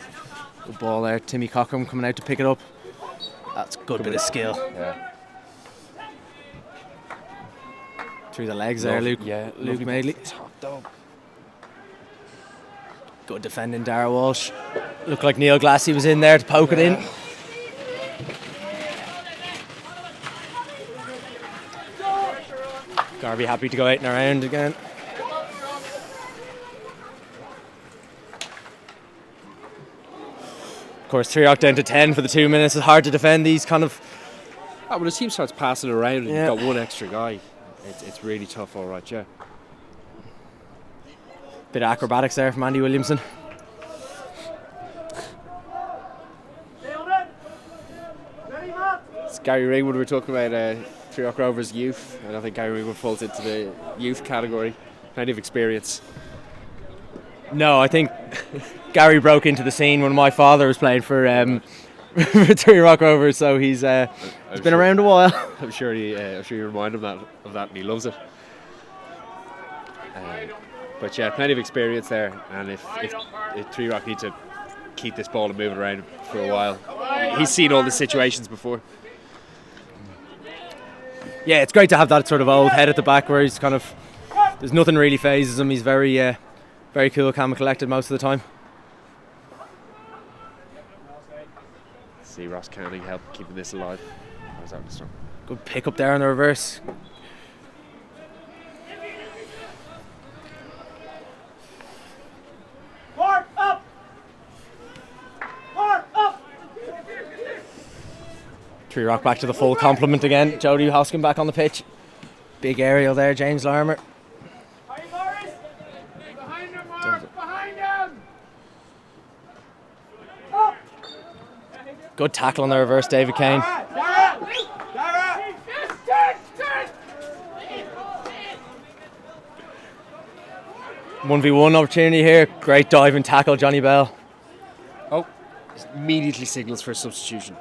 Good ball there. Timmy Cockram coming out to pick it up. That's a good bit of skill. Yeah. Through the legs there, Luke. Yeah, Luke Madeley. Top dog. Good defending, Dara Walsh. Looked like Neil Glassy was in there to poke it in. Garvey happy to go out and around again. Of course, 3 Rock down to 10 for the 2 minutes. It's hard to defend these kind of. When the team starts passing around and you've got one extra guy, it's really tough, all right, yeah. Bit of acrobatics there from Andy Williamson. It's Gary Ringwood. We're talking about Three Rock Rovers youth. I don't think Gary Ringwood falls into the youth category. Plenty of experience. No, I think Gary broke into the scene when my father was playing for Three Rock Rovers, so he's been around a while. I'm sure you remind him of that, and he loves it. But yeah, plenty of experience there, and if Three Rock need to keep this ball and move it around for a while, he's seen all the situations before. Yeah, it's great to have that sort of old head at the back where he's kind of, there's nothing really phases him. He's very very cool, calm and collected most of the time. See Ross Canning help keeping this alive. Good pick up there on the reverse. Three Rock back to the full complement again. Jody Hoskin back on the pitch. Big aerial there, James Larmer. Good tackle on the reverse, David Kane. 1v1 opportunity here. Great dive and tackle, Johnny Bell. Oh, immediately signals for a substitution.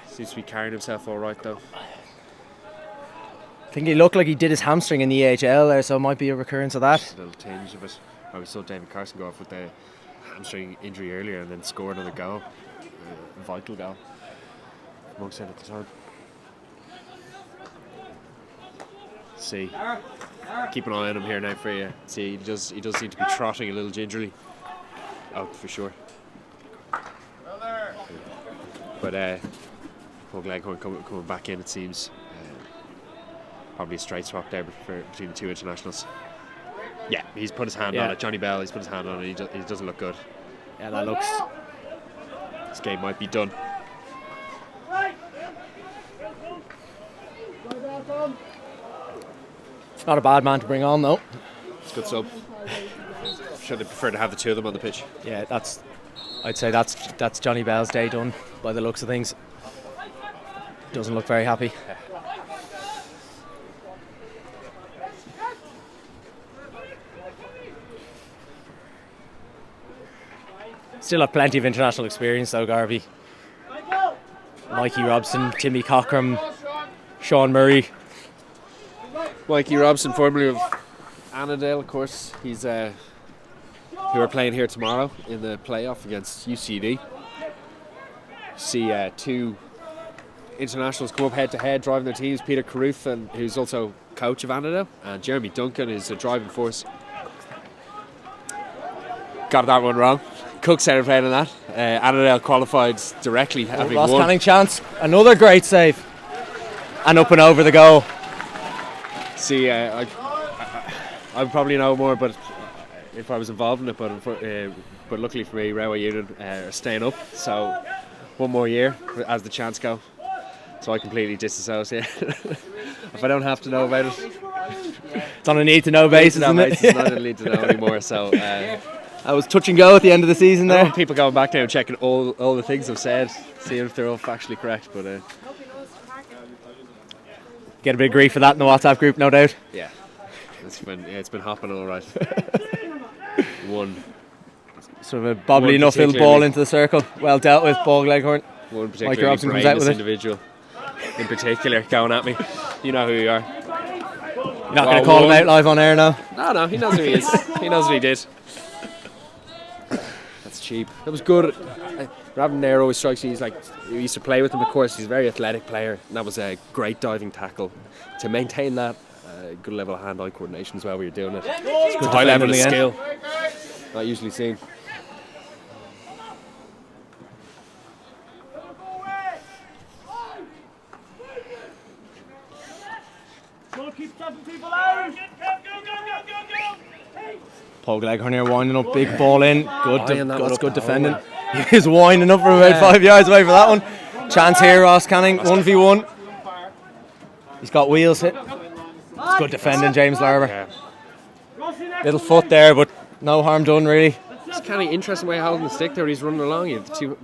Seems to be carrying himself all right though. I think he looked like he did his hamstring in the EHL there, so it might be a recurrence of that. Just a little tinge of it. Oh, we saw David Carson go off with the hamstring injury earlier and then score another goal. A vital goal. Monk said at the time. See, keep an eye on him here now for you. See, he does seem to be trotting a little gingerly. Out for sure. But Paul Gleghorn coming back in, it seems. Probably a straight swap there between the two internationals. Yeah, he's put his hand on it. Johnny Bell, he's put his hand on it. He doesn't look good. Yeah, that looks. This game might be done. It's not a bad man to bring on though. It's a good sub. Should have preferred to have the two of them on the pitch. Yeah, I'd say that's Johnny Bell's day done by the looks of things. Doesn't look very happy. Still have plenty of international experience though, Garvey. Mikey Robson, Timmy Cockram, Sean Murray. Mikey Robson, formerly of Annandale, of course. He's who are playing here tomorrow in the playoff against UCD. See two internationals come up head to head driving their teams. Peter Carruth, who's also coach of Annandale, and Jeremy Duncan is a driving force. Got that one wrong. Cook started playing on that. Annandale qualified directly, having Ross won. Canning chance. Another great save. And up and over the goal. See, I probably know more, but if I was involved in it, but luckily for me, Railway Union are staying up. So one more year as the chance go. So I completely disassociate. If I don't have to know about it, it's on a need to know basis, isn't it? It's not a need to know anymore. So. I was touch and go at the end of the season there. People going back now and checking all the things I've said, seeing if they're all factually correct. But get a bit of grief for that in the WhatsApp group, no doubt. Yeah, it's been hopping all right. One sort of a bobbly enough little ball into the circle. Well dealt with, Paul Gleghorn. One particularly brainless individual in particular going at me. You know who you are. You're not going to call him out live on air now? No, he knows who he is. He knows what he did. Cheap. That was good. Ravin Nair always strikes me. He's like, we used to play with him, of course. He's a very athletic player, and that was a great diving tackle. To maintain that good level of hand-eye coordination as well, we were doing it. It's a high level of skill, not usually seen. Paul Gleghorn here winding up, big ball in. Good defending. He was winding up from about 5 yards away for that one. Chance here, Ross Canning, 1v1. He's got wheels hit. It's good defending, James Larber. Little foot there, but no harm done really. It's kind of interesting way holding the stick there. He's running along. You have the two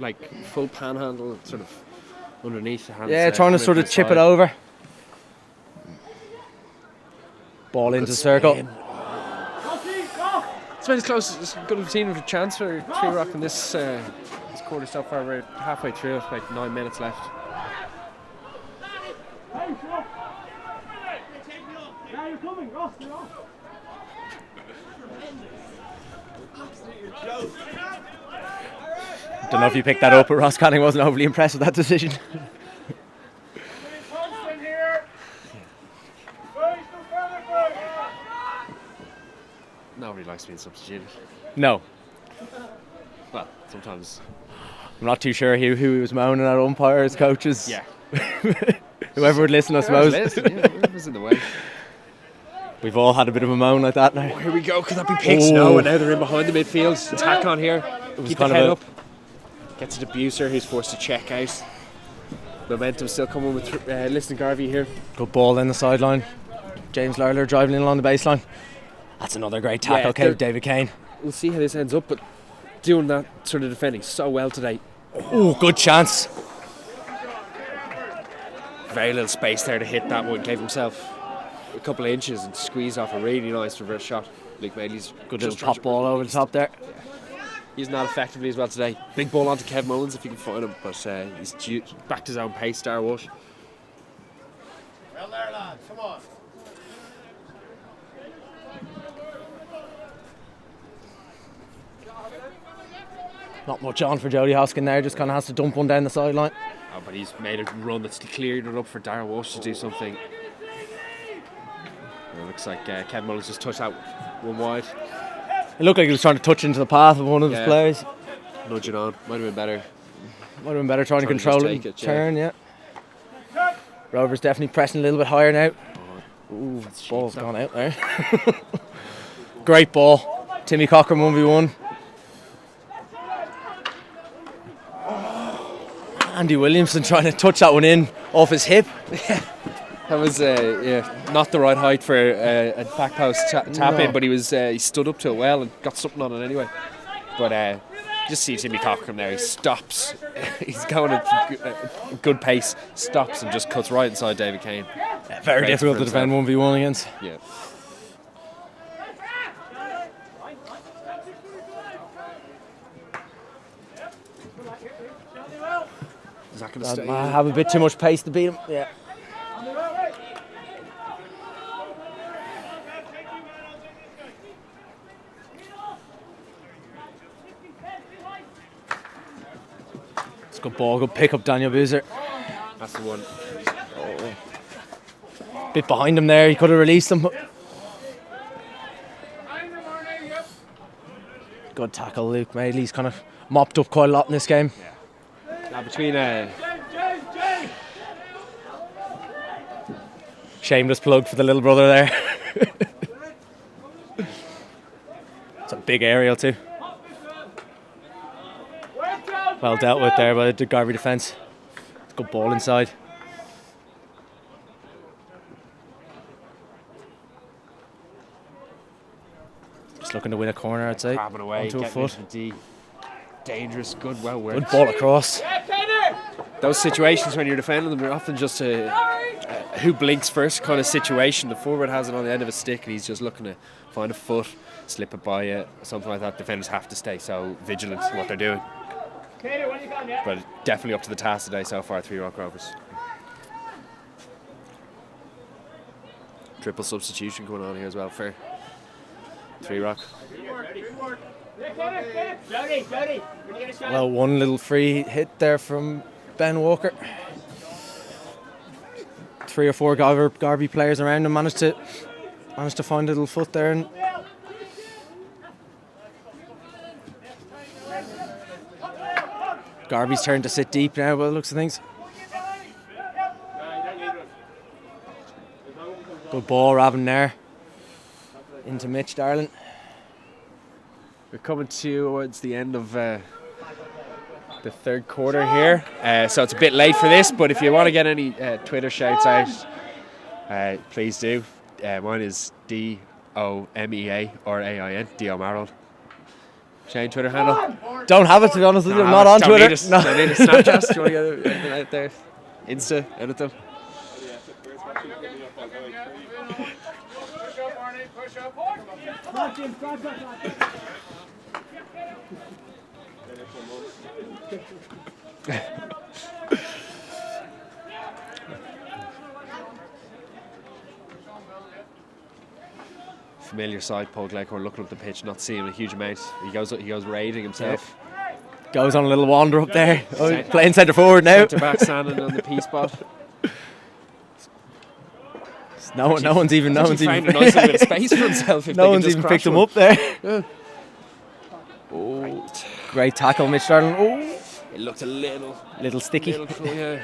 full panhandle sort of underneath the hands. Yeah, trying to sort of chip it over. Ball into the circle. It's very close. It's a good routine of a chance for Three Rock in this quarter so far. We're halfway through it, like 9 minutes left. Don't know if you picked that up, but Ross Canning wasn't overly impressed with that decision. Nobody likes being substituted. No, Well, sometimes. I'm not too sure who he was moaning at, umpires, coaches. Yeah. Whoever would listen, I suppose. Whoever's in the way. We've all had a bit of a moan like that now. Here we go. Could that be picks? Oh. No, and now they're in behind the midfield. Attack on here. was Keep the kind of head a- up. Gets it to Buser, who's forced to check out. Momentum still coming with Lisnagarvey here. Good ball down the sideline. James Lawler driving in along the baseline. That's another great tackle, Yeah, David Kane. We'll see how this ends up, but doing that sort of defending so well today. Oh, good chance. Very little space there to hit that one. Gave himself a couple of inches and squeezed off a really nice reverse shot. Luke Bailey's Good little pop ball over the top there. He's not effectively as well today. Big ball onto Kev Mullins if you can find him, but he's back to his own pace, Dara Walsh. Well there, lads, come on. Not much on for Jody Hoskin there, just kind of has to dump one down the sideline. Oh, but he's made a run that's cleared it up for Dara Walsh to do something. It looks like Kev Mullins just touched out one wide. It looked like he was trying to touch into the path of one of his Yeah. players. Nudge it on. Might have been better. Would have been better trying to Trying to control just it and take it, yeah. turn, yeah. Rovers definitely pressing a little bit higher now. Ooh, Ball's gone out there. Great ball. Timmy Cochran 1v1. Andy Williamson trying to touch that one in off his hip. That was not the right height for a back post tap in, but he stood up to it well and got something on it anyway. But just see Timmy Cochran there. He stops. He's going at a good pace. Stops and just cuts right inside David Kane. Very Great difficult for to defend himself. 1v1 against. Yeah. Is that going to stay? I have a bit too much pace to beat him. Yeah. It's a good ball, good pick up, Daniel Buser. That's the one. Bit behind him there, he could have released him. Good tackle, Luke Madeley. He's kind of mopped up quite a lot in this game. Now between Shameless plug for the little brother there. It's a big aerial too. Well dealt with there by the Garvey defence. Good ball inside. Just looking to win a corner, I'd say. crabbing away, Onto a getting foot. into the D. Dangerous, good, well worked. Good ball across. Those situations when you're defending them are often just a who blinks first kind of situation. The forward has it on the end of a stick and he's just looking to find a foot, slip it by you, something like that. Defenders have to stay so vigilant in what they're doing. But definitely up to the task today so far, 3 Rock Rovers. Triple substitution going on here as well for 3 Rock. Well, one little free hit there from Ben Walker. 3 or 4 Garvey players around him managed to find a little foot there. And Garvey's turn to sit deep now by the looks of things. Good ball, Ravin there. Into Mitch Darling. We're coming towards the end of the third quarter here, so it's a bit late for this, but if you want to get any Twitter shouts out, please do. Mine is DOMEA or AIN, D'O'Marroll. Shane, Twitter handle? Don't have it, to be honest with you. I'm No, not on don't Twitter. Need it. Don't need a Snapchat. Do you want to get anything out there? Insta, anything? familiar side, Paul Glencoe, looking up the pitch, not seeing a huge amount. He goes raiding himself. Goes on a little wander up there. Playing centre forward now. Centre back standing on the P spot. No one's even found a nice little bit of space for himself. If no one's even picked him up there. Yeah. Oh, great tackle, Mitch Darling. Oh, it looked a little sticky. Yeah.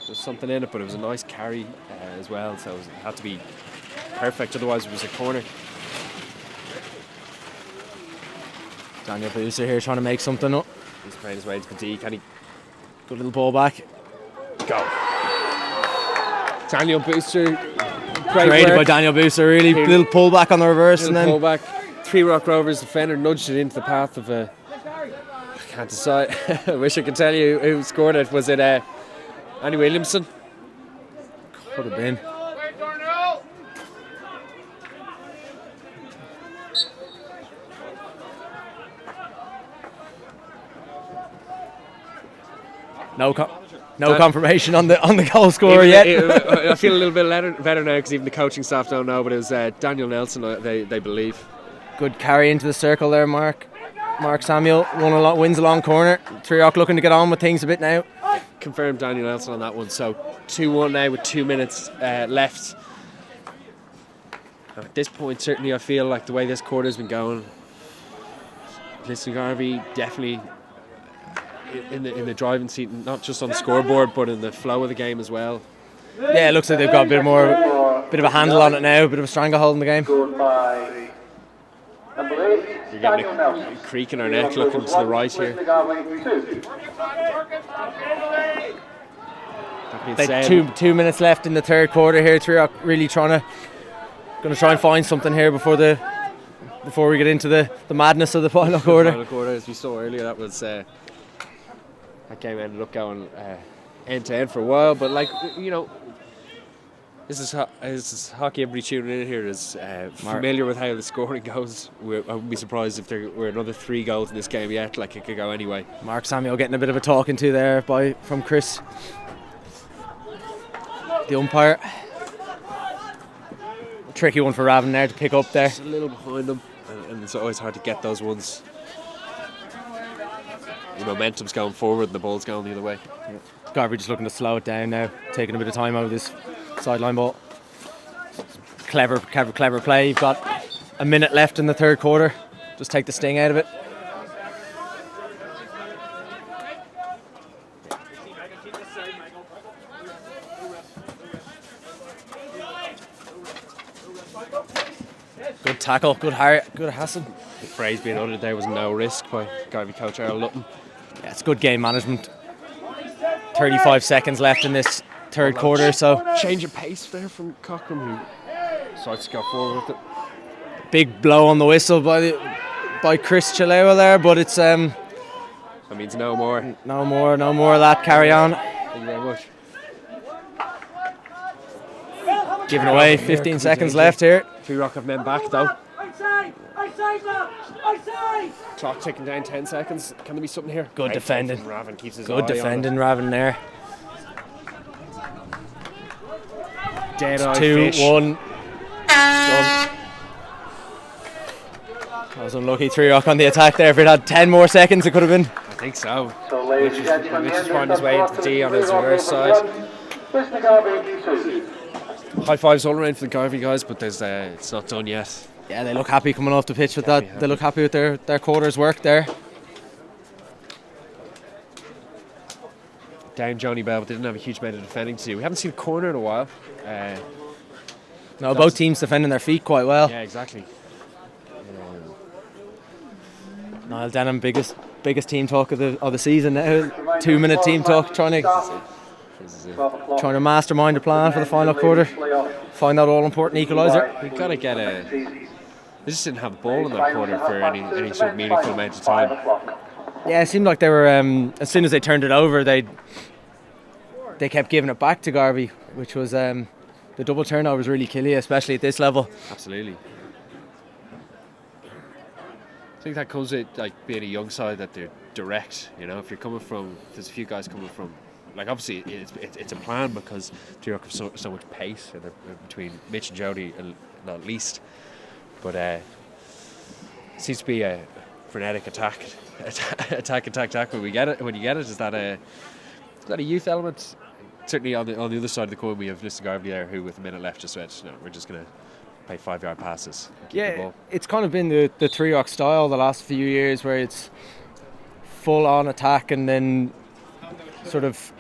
There's something in it, but it was a nice carry as well, so it had to be perfect. Otherwise, it was a corner. Daniel Booster here trying to make something up. He's playing his way into the D. Can he? Good little ball back. Go. Daniel Booster. Created by Daniel Booster, really. Little pull back on the reverse, and then pull back. 3 Rock Rovers defender nudged it into the path of I can't decide. I wish I could tell you who scored it. Was it Andy Williamson? Could have been. No confirmation on the goal scorer yet. I feel a little bit better now because even the coaching staff don't know, but it was Daniel Nelson, they believe. Good carry into the circle there, Mark Samuel wins a long corner. Treoch looking to get on with things a bit now. Confirmed Daniel Nelson on that one. So 2-1 now with 2 minutes left. At this point, certainly I feel like the way this quarter's been going, Lisnagarvey definitely in the driving seat, not just on the scoreboard, but in the flow of the game as well. Yeah, it looks like they've got a bit of a handle on it now, a bit of a stranglehold in the game. You're getting a creak in our neck looking to the right here. Two minutes left in the third quarter here. Treoch really going to try and find something here before we get into the madness of the final quarter. Final quarter, as we saw earlier, that was that game ended up going end to end for a while. But this is hockey. Everybody tuning in here is familiar with how the scoring goes. I wouldn't be surprised if there were another 3 goals in this game yet. It could go anyway. Mark Samuel getting a bit of a talking to there from Chris, the umpire. A tricky one for Raven there to pick up there. Just a little behind them, and it's always hard to get those ones. The momentum's going forward and the ball's going the other way. Yeah. Garvey just looking to slow it down now, taking a bit of time out of this sideline ball. Clever play. You've got a minute left in the third quarter. Just take the sting out of it. Good tackle, good hassle. The phrase being uttered there was no risk by Garvey coach Earl Lutton. Yeah, it's good game management. 35 seconds left in this third quarter, so change of pace there from Cochran, who decides to go forward with it. Big blow on the whistle by Chris Chilewa there, but it's that means no more of that. Carry on. Thank you very much. Giving away 15 seconds left here. 3 Rock have men back though. Clock ticking down, 10 seconds. Can there be something here? Good defending. Raven keeps his Good eye defending, on it. Raven there. Dead eye 2-1. Done. I was unlucky. Treoch on the attack there. If it had 10 more seconds, it could have been. I think so. So, ladies and gentlemen, Mitch is finding his way into the D on his reverse side. High fives all around for the Garvey guys, but it's not done yet. Yeah, they look happy coming off the pitch with that. They look happy with their quarter's work there. Down Johnny Bell, but they didn't have a huge amount of defending to do. We haven't seen a corner in a while. No, both teams defending their feet quite well. Yeah, exactly. Niall Denham, biggest team talk of the season now. 2-minute team talk, trying to mastermind a plan for the final quarter. Find that all important equaliser. We gotta get They just didn't have the ball in that quarter for any sort of meaningful amount of time. Yeah, it seemed like they were. As soon as they turned it over, they kept giving it back to Garvey, which was the double turnovers really kill you, especially at this level. Absolutely. I think that comes with being a young side, that they're direct. If you're coming from, there's a few guys coming from. Obviously, it's a plan because Treoch have so much pace between Mitch and Jody, not least. But seems to be a frenetic attack when we get it. When you get it, is that a youth element? Certainly on the other side of the coin, we have Lisnagarvey there, who with a minute left just went, no, we're just going to play 5-yard passes. And keep the ball. It's kind of been the Treoch style the last few years, where it's full on attack and then sort of.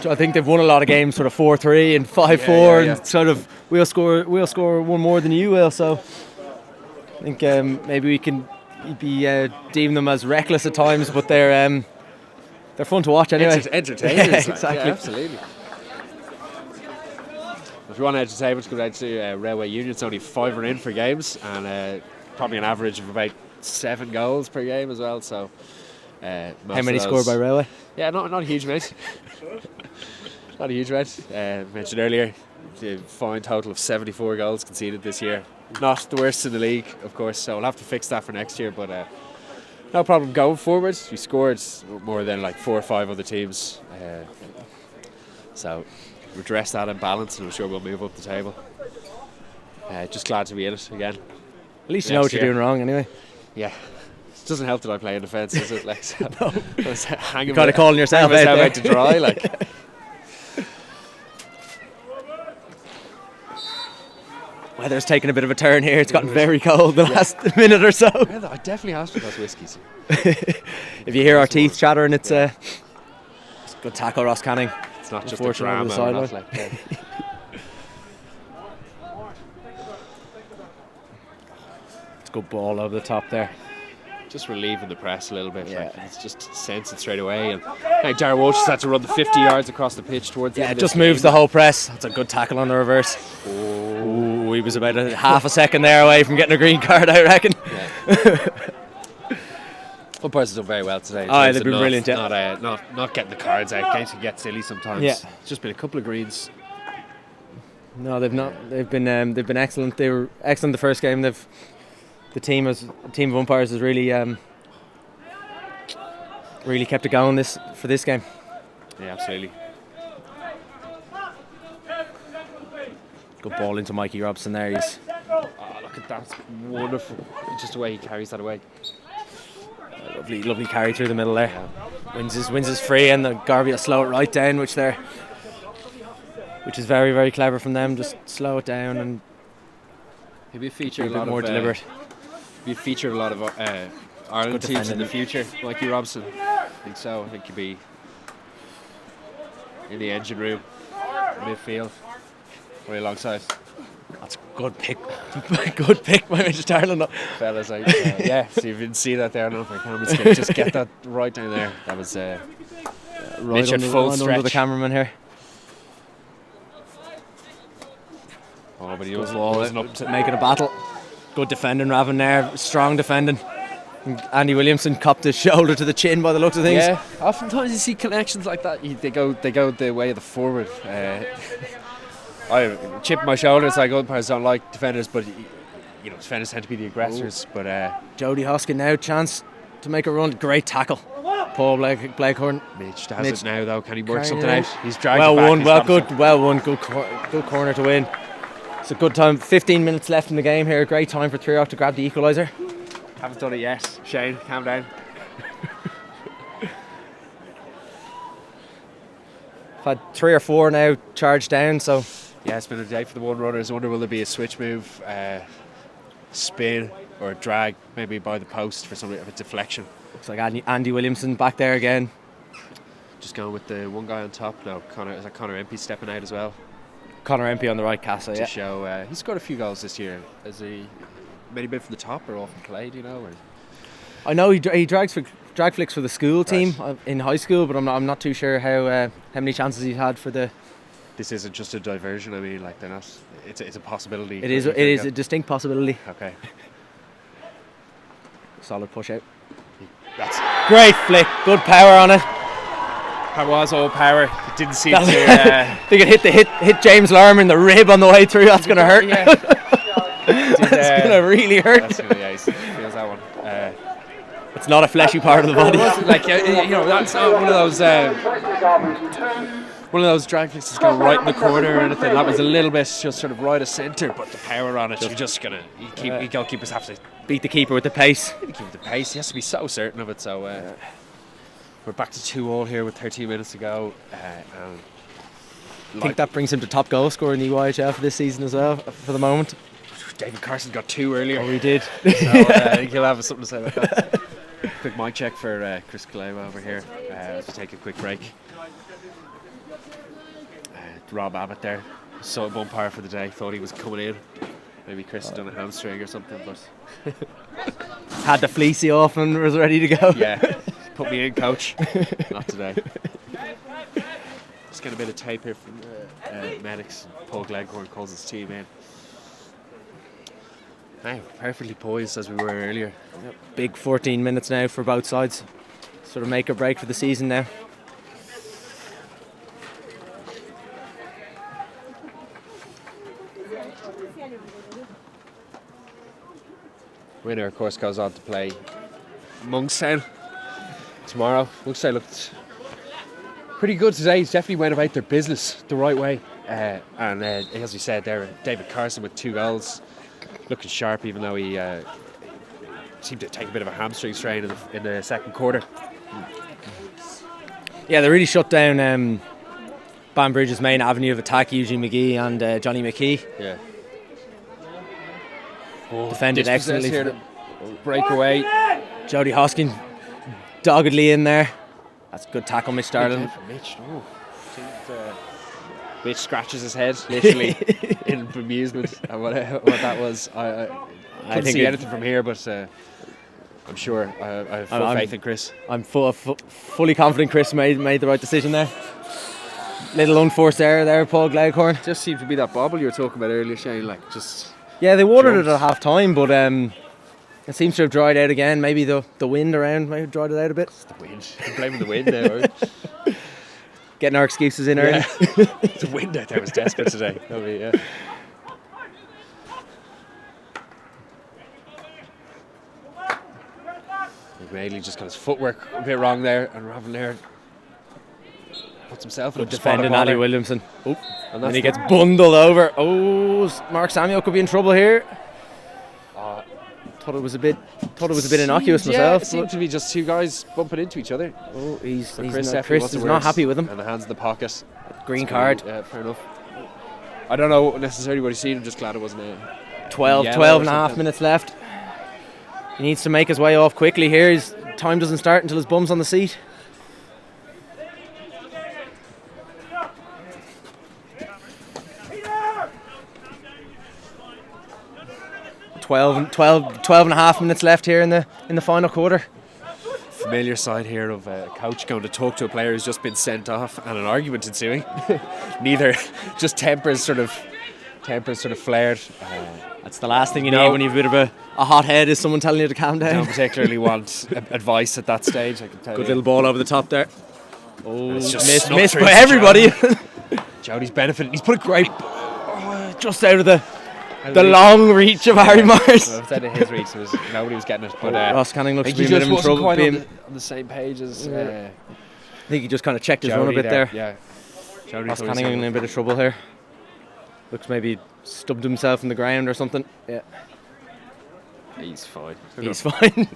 I think they've won a lot of games, sort of 4-3 and 5-4, and sort of we'll score one more than you will. So I think maybe we can be deem them as reckless at times, but they're fun to watch anyway. Entertainers, exactly. Yeah, absolutely. If you want entertainment, go down to Railway Union. It's only £5 in for games, and probably an average of about 7 goals per game as well. So, how many scored by Railway? Yeah, not a huge amount. Not a huge amount. Mentioned earlier, the fine total of 74 goals conceded this year. Not the worst in the league, of course. So we'll have to fix that for next year. But no problem going forward. We scored more than like 4 or 5 other teams. So redress that imbalance, and I'm sure we'll move up the table. Just glad to be in it again. At least you know what you're doing wrong anyway. Yeah. It doesn't help that I play in defence, does it? Like, so No. I was hanging Kind of calling yourself out to dry. Like. Weather's taken a bit of a turn here. It's gotten very cold the last minute or so. Yeah, I definitely asked for those whiskies. If you hear our teeth chattering, it's a good tackle, Ross Canning. It's not just a drama. It's a good ball over the top there. Just relieving the press a little bit. Yeah. Like, it's just sense it straight away. And Darrell Walsh has had to run the 50 yards across the pitch towards the end It of just this moves game. the whole press. That's a good tackle on the reverse. Ooh, he was about a half a second there away from getting a green card, I reckon. Yeah. Umpires have done very well today. They've been brilliant. Yeah. Not getting the cards out. Games can get silly sometimes. Yeah. It's just been a couple of greens. No, they've not. They've been excellent. They were excellent the first game. The team of umpires has really kept it going for this game. Yeah, absolutely. Good ball into Mikey Robson there. Oh, look at that. It's wonderful. Just the way he carries that away. Lovely carry through the middle there. Yeah. Wins his free, and the Garvey will slow it right down, which is very, very clever from them. Just slow it down and Maybe feature a bit more deliberate. Be featured a lot of Ireland teams in the future. Mikey Robson, I think so. I think he'd be in the engine room, midfield, right alongside. That's a good pick. Good pick by Mitch Darland. Fellas, yeah. So you didn't see that there on our camera. Just get that right down there. That was right Mitch at full stretch. under the cameraman here. Oh, but he wasn't up to making a battle. Good defending, Raven there. Strong defending. Andy Williamson copped his shoulder to the chin by the looks of things. Yeah, oftentimes you see connections like that. They go the way of the forward. I chip my shoulder. It's like umpires don't like defenders, but defenders tend to be the aggressors. But Jody Hoskin now, chance to make a run. Great tackle. Paul Blakehorn. Mitch has it now though. Can he work something out? He's dragged well it back. Won. Well won. Good corner to win. It's a good time. 15 minutes left in the game here. Great time for Treoch to grab the equaliser. Haven't done it yet. Shane, calm down. I've had 3 or 4 now charged down, so yeah, it's been a day for the one runners. I wonder will there be a switch move, spin or a drag maybe by the post for something of a deflection. Looks like Andy Williamson back there again. Just going with the one guy on top. No, Connor Empey stepping out as well. Connor Empey on the right, Casa, to show he scored a few goals this year. Has he maybe been from the top or often played, you know? Or? I know he drag flicks for the school team in high school, but I'm not too sure how many chances he's had for the. This isn't just a diversion. I mean, like they're not. It's a possibility. It is a distinct possibility. Okay. Solid push out. That's great flick. Good power on it. That was all power. It didn't seem to. I think it hit James Larmer in the rib on the way through. That's going to hurt. Yeah. That's going to really hurt. That's feels that one. It's not a fleshy part of the body. That's one of those one of those drag fixes going right in the corner or anything. That was a little bit just sort of right of centre, but the power on it, you're just going to... You goalkeepers have to... Beat the keeper with the pace. Beat the keeper with the pace. He has to be so certain of it. So we're back to 2-2 here with 13 minutes to go. I think that brings him to top goal scorer in the EYHL for this season as well, for the moment. David Carson got 2 earlier. Oh, he did. So I think he'll have something to say about that. Quick mic check for Chris Kalema over here as we take a quick break. Rob Abbott there, so umpire for the day, thought he was coming in. Maybe Chris had done a hamstring or something, but had the fleecy off and was ready to go. Yeah, put me in, coach. Not today. Let's get a bit of tape here from medics. Paul Gleghorn calls his team in. Now, perfectly poised as we were earlier. Yep. Big 14 minutes now for both sides. Sort of make or break for the season now. Winner, of course, goes on to play Monkstown tomorrow. Monkstown looked pretty good today. He's definitely went about their business the right way. And as we said there, David Carson with 2 goals, looking sharp, even though he seemed to take a bit of a hamstring strain in the second quarter. Yeah, they really shut down Banbridge's main avenue of attack, Eugene McGee and Johnny McKee. Yeah. Defended excellently. Here to break away. Jody Hoskin doggedly in there. That's a good tackle, Mitch Darling. Mitch, Mitch scratches his head, literally, in bemusement at what that was. I couldn't see anything from here, but I'm sure I have full faith in Chris. I'm fully confident Chris made the right decision there. Little unforced error there, Paul Gleghorn. Just seemed to be that bobble you were talking about earlier, Shane. Like just. Yeah, they watered it at half time, but it seems to have dried out again. Maybe the wind around may have dried it out a bit. It's the wind. I'm blaming the wind now. Getting our excuses in early. The wind out there was desperate today. McMailey just got his footwork a bit wrong there, and Ravelair puts himself in a defending Ali Williamson. Oh, and then he gets bundled over. Oh, Mark Samuel could be in trouble here. Thought it was a bit innocuous myself. It seemed to be just 2 guys bumping into each other. Oh, Chris is not happy with him. And the hands in the pocket. Green card. Yeah, fair enough. I don't know necessarily what he's seen. I'm just glad it wasn't a 12 and a half minutes left. He needs to make his way off quickly here. His time doesn't start until his bum's on the seat. Twelve and a half minutes left here in the final quarter. Familiar side here of a coach going to talk to a player who's just been sent off and an argument ensuing. Neither, just tempers sort of flared. That's the last thing you need when you've a bit of a hot head, is someone telling you to calm down. Don't particularly want advice at that stage, I can tell you. Good little ball over the top there. Oh, missed by by everybody. Jody's benefiting. He's put a great just out of the long reach of Harry Myers. Outside of his reach, nobody was getting it. But Ross Canning looks to be a bit in trouble. On the same page as. I think he just kind of checked his Jody run a bit there. Yeah. Ross Canning in a bit of trouble here. Looks maybe stubbed himself in the ground or something. Yeah. He's fine. He's fine.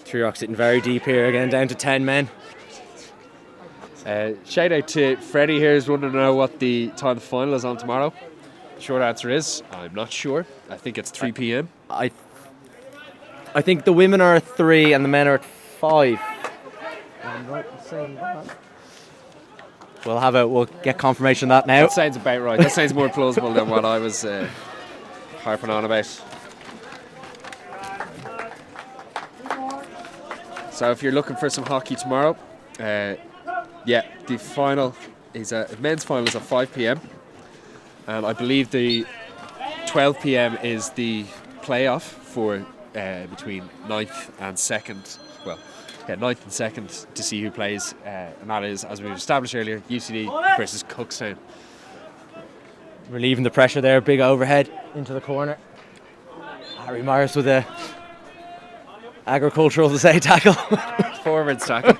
Treerock sitting very deep here again, down to 10 men. Shout out to Freddie here, who's wanting to know what the time the final is on tomorrow. Short answer is, I'm not sure. I think it's 3 p.m. I think the women are at 3 and the men are at 5. I'm right in saying that. We'll get confirmation of that now. That sounds about right. That sounds more plausible than what I was harping on about. So if you're looking for some hockey tomorrow, the final is men's final is at 5 p.m. and I believe the 12 p.m. is the playoff for between 9th and 2nd. Well, 9th and 2nd to see who plays, and that is, as we established earlier, UCD versus Cookstown. Relieving the pressure there, big overhead into the corner. Harry Myers with a Agricultural to say tackle. Forwards tackle.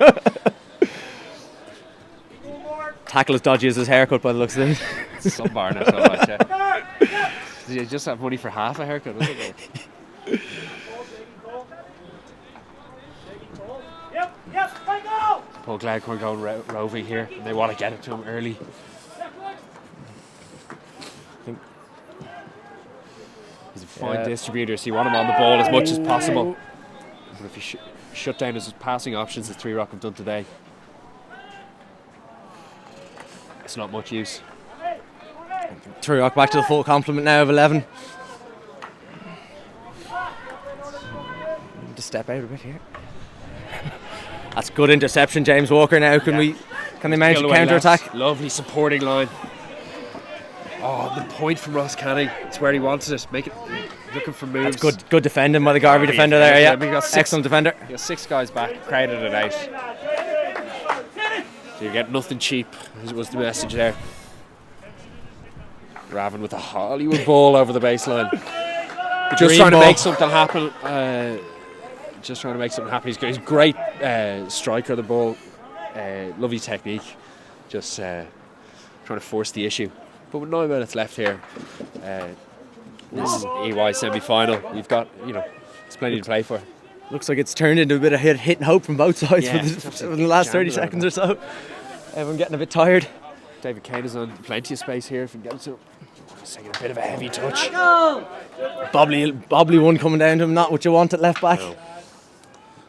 Tackle as dodgy as his haircut by the looks of it. Sunburn or something like that. Does he just have money for half a haircut? Isn't it? Paul Gleghorn going roving here, and they want to get it to him early. I think he's a fine distributor, so you want him on the ball as much as possible. But if you shut down his passing options, as 3 Rock have done today, it's not much use. 3 Rock back to the full complement now of 11. Just step out a bit here. That's good interception, James Walker. Now can they mount a counter attack? Lovely supporting line. Oh, the point from Ross Canning. It's where he wanted it. Make it. Looking for moves. That's good defending by the Garvey defender there. Yeah, we got excellent defender. You got 6 guys back, crowded it out. So you get nothing cheap. Was the message there. Raven with a Hollywood ball over the baseline. Just trying to make something happen. He's a great striker of the ball. Lovely technique. Just trying to force the issue. But with 9 minutes left here, this is EY semi-final. You've got, there's plenty to play for. Looks like it's turned into a bit of hit and hope from both sides for the last 30 seconds or so. Everyone getting a bit tired. David Kane is on plenty of space here if he can get it to him. Just taking a bit of a heavy touch. Bobbly one coming down to him, not what you want at left back. No.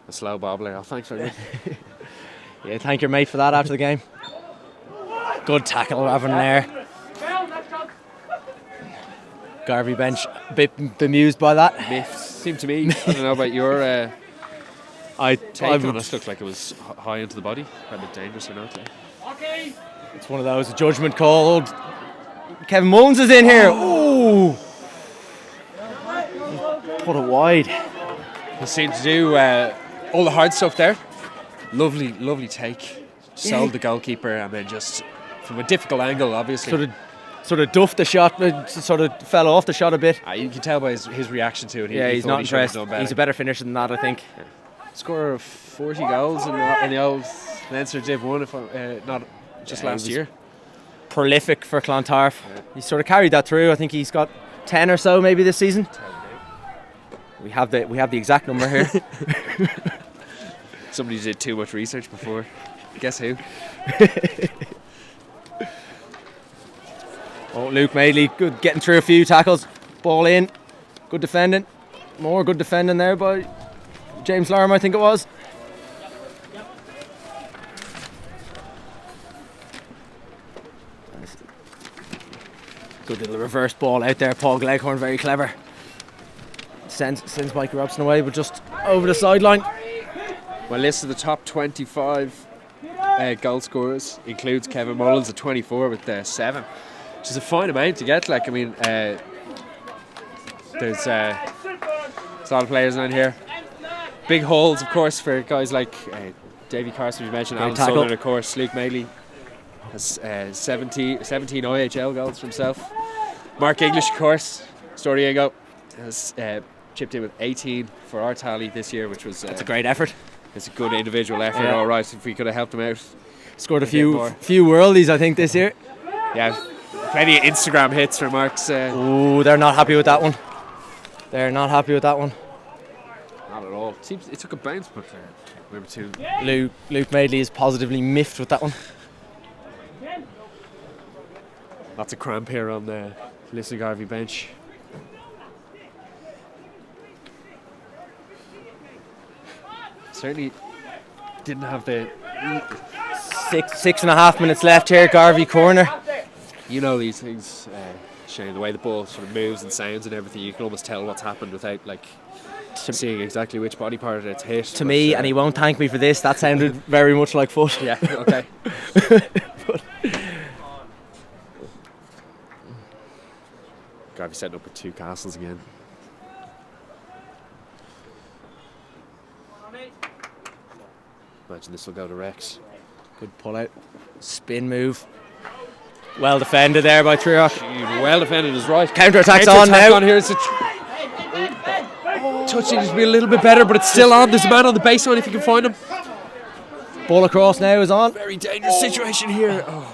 A slow bobbler. Oh, thanks very much. Yeah, thank your mate for that after the game. Good tackle having there. Garvey bench a bit bemused by that. Myth seemed to me. I don't know about your take on it. Looked like it was high into the body. A bit dangerous or not. It's one of those, a judgment call. Kevin Mullins is in here. Ooh. Put it wide. He seemed to do all the hard stuff there. Lovely take. Sold the goalkeeper and then just from a difficult angle, obviously. Sort of duffed the shot, sort of fell off the shot a bit. You can tell by his reaction to it. He's not impressed. He's a better finisher than that, I think. Yeah. Scorer of 40 goals in the old Leinster Div 1, if not just last year. Prolific for Clontarf. Yeah. He sort of carried that through. I think he's got 10 or so maybe this season. We have the exact number here. Somebody did too much research before. Guess who? Oh, Luke Madeley, good getting through a few tackles. Ball in. Good defending. More good defending there by James Lorme, I think it was. Good little reverse ball out there. Paul Gleghorn, very clever. Sends Mikey Robson away, but just over the sideline. My list of the top 25 goal scorers includes Kevin Mullins at 24 with 7. Which is a fine amount to get. There's a lot of players on here. Big holes, of course, for guys like Davy Carson, you mentioned, Alan Sullivan, of course. Luke Madeley has 17 IHL goals for himself. Mark English, of course, Storiego, has chipped in with 18 for our tally this year, which was... That's a great effort. It's a good individual effort, all right, if we could have helped him out. Scored a few worldies, I think, this year. Yeah, plenty of Instagram hits for Mark's. They're not happy with that one. Not at all. It took a bounce, but we were too. Luke Madeley is positively miffed with that one. Lots of cramp here on the Lisnagarvey bench. Certainly didn't have the 6.5 minutes left here. Garvey corner. You know these things, Shane, the way the ball sort of moves and sounds and everything, you can almost tell what's happened without seeing exactly which body part it's hit. To me, and he won't thank me for this, that sounded very much like foot. Yeah, okay. Garvey setting up with 2 castles again. Imagine this will go to Rex. Good pull out. Spin move. Well defended there by 3 Rock. Well defended is right. Counter attack's on now. On here. It's a touch needs to be a little bit better, but it's still on. There's a man on the baseline if you can find him. Ball across now is on. Very dangerous situation here. Oh.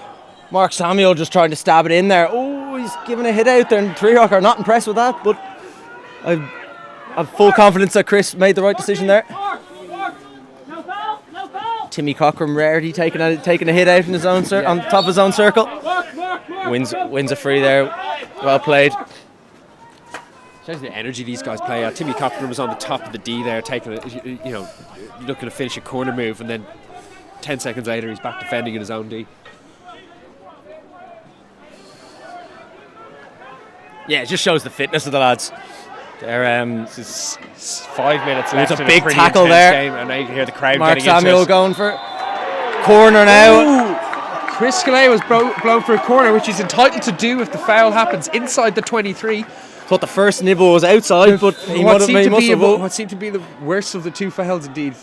Mark Samuel just trying to stab it in there. Oh, he's giving a hit out there, and Trerock are not impressed with that, but I have full confidence that Chris made the right decision there. Timmy Cockram rarely taking a hit out in his own on top of his own circle. Wins a free there. Well played. Shows the energy these guys play at. Timmy Cockram was on the top of the D there, taking looking to finish a corner move, and then 10 seconds later he's back defending in his own D. Yeah, it just shows the fitness of the lads. This is 5 minutes left. It's a big tackle there. Game, and now you can hear the crowd Mark getting Samuel into it. going for it. Corner now. Ooh. Chris Scalea was blown for a corner, which he's entitled to do if the foul happens inside the 23. Thought the first nibble was outside, but What seemed to be the worst of the two fouls indeed.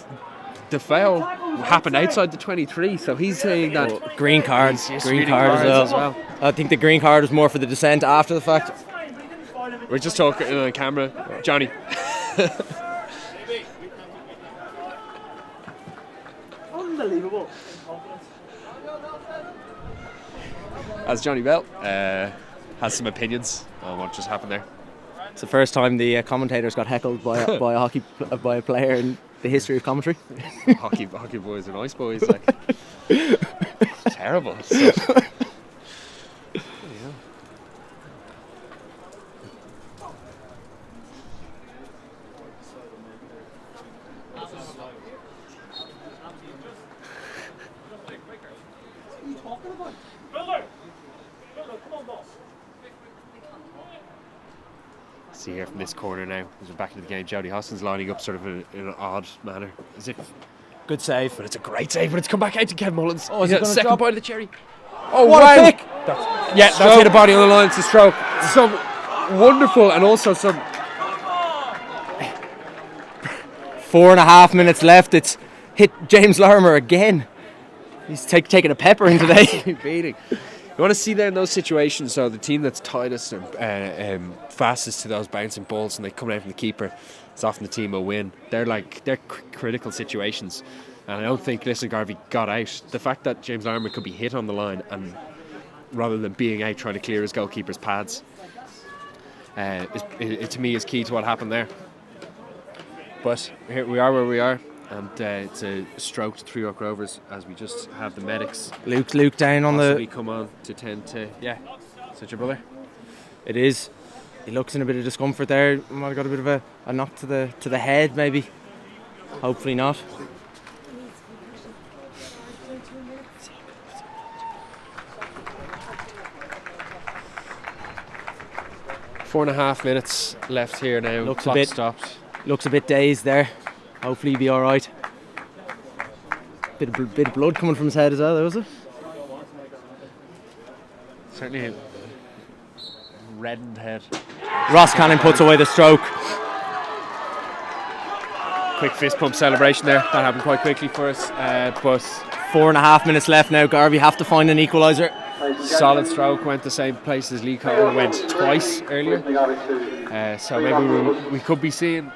The foul happened outside the 23, so he's saying that green card as well. I think the green card was more for the dissent after the fact. We're just talking on camera, Johnny. Unbelievable. As Johnny Bell has some opinions on what just happened there. It's the first time the commentators got heckled by a player in the history of commentary. hockey boys are nice boys. Like. Terrible. So. See here from this corner now, as we're back into the game, Jody Hoskins lining up sort of in an odd manner, as if good save, but it's a great save. But it's come back out to Kevin Mullins. Oh, is it second drop? bite of the cherry. Oh, what wow! a pick! That's hit a body on the line. It's a stroke. Some wonderful and also some 4.5 minutes left. It's hit James Larimer again. He's taking a peppering today. Beating. You want to see there in those situations, so the team that's tightest and fastest to those bouncing balls and they come out from the keeper, it's often the team will win. They're critical situations, and I don't think Lisnagarvey got out. The fact that James Larimer could be hit on the line and rather than being out trying to clear his goalkeeper's pads, to me is key to what happened there. But here we are where we are. And it's a stroke to 3 Rovers as we just have the medics. Luke down on the. come on to tend to. Yeah, is that your brother? It is. He looks in a bit of discomfort there. Might have got a bit of a knock to the head, maybe. Hopefully not. Four and a half minutes left here now. Looks Clock a bit stopped. Looks a bit dazed there. Hopefully he'll be all right. Bit of blood coming from his head as well, there was it? Certainly a reddened head. Ross Cannon puts away the stroke. Quick fist pump celebration there. That happened quite quickly for us. But 4.5 minutes left now. Garvey have to find an equaliser. Solid stroke, went the same place as Lee Cole went twice earlier. So maybe we could be seeing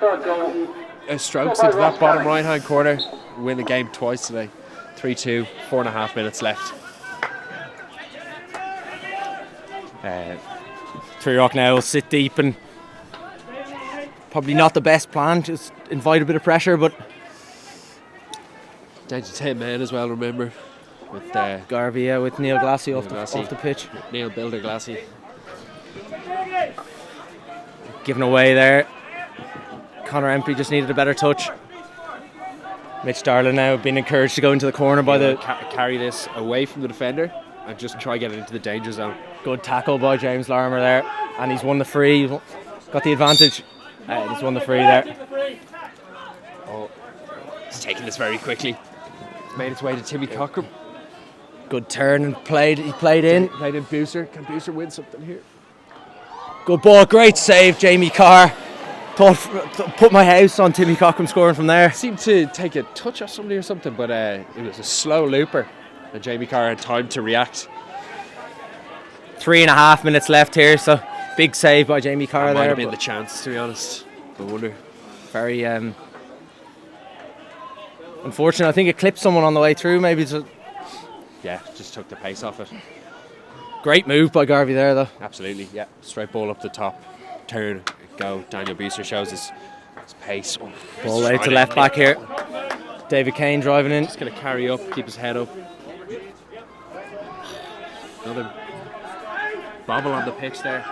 strokes into that bottom right hand corner. Win the game twice today. 3-2, 4.5 minutes left. Trerock now will sit deep and probably not the best plan, just invite a bit of pressure, but down to 10 men as well, remember, with Garvey, with Neil Glassy off the pitch. Neil Builder Glassy given away there. Connor Empey just needed a better touch. Mitch Darlin now being encouraged to go into the corner by the carry this away from the defender and just try get it into the danger zone. Good tackle by James Larimer there, and he's won the free. He's got the advantage. He's won the free there. Oh, he's taking this very quickly. It's made its way to Timmy Cockram. Good turn and played. He played in. Played in Booster. Can Booster win something here? Good ball. Great save, Jamie Carr. Put my house on Timmy Cockram scoring from there. Seemed to take a touch off somebody or something, but it was a slow looper, and Jamie Carr had time to react. 3.5 minutes left here, so big save by Jamie Carr that there. Might have been the chance, to be honest. I wonder. Very unfortunate. I think it clipped someone on the way through. Maybe Yeah, just took the pace off it. great move by Garvey there, though. Absolutely, yeah. Straight ball up the top, turn, go. Daniel Beeser shows his pace. Oh, Ball out to left back here. David Kane driving in. Just going to carry up, keep his head up. Another bobble on the pitch there.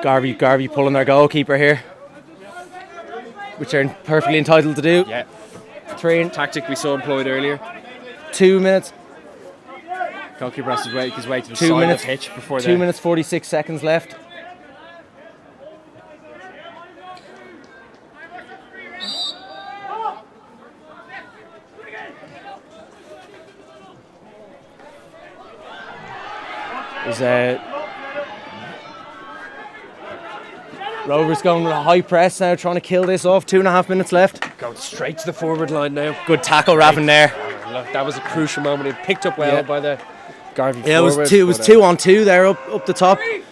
Garvey pulling their goalkeeper here, which they're perfectly entitled to do. Yeah, 3 tactic we saw employed earlier. 2 minutes. Goalkeeper has to make his way to the 2 side minutes. of the pitch before 2 minutes 46 seconds left. There's Rovers going with a high press now, trying to kill this off. 2.5 minutes left. Going straight to the forward line now. Good tackle, Ravin there. Look, that was a crucial moment. It picked up well by the Garvey Yeah, forward. it was 2 on 2 there up the top. I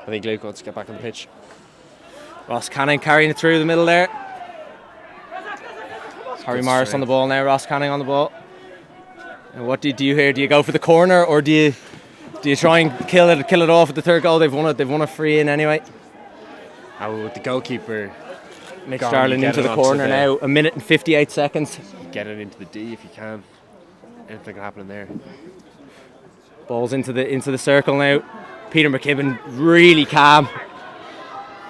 think Luke wants to get back on the pitch. Ross Canning carrying it through the middle there. Harry Morris on the ball now. Ross Canning on the ball. And what do you do here? Do you go for the corner, or do you try and kill it off at the third goal? They've won a free in anyway. With the goalkeeper Nick gone, Starling get into it the onto corner now. 1 minute and 58 seconds. Get it into the D if you can. Anything can happen in there. Balls into the circle now. Peter McKibben really calm.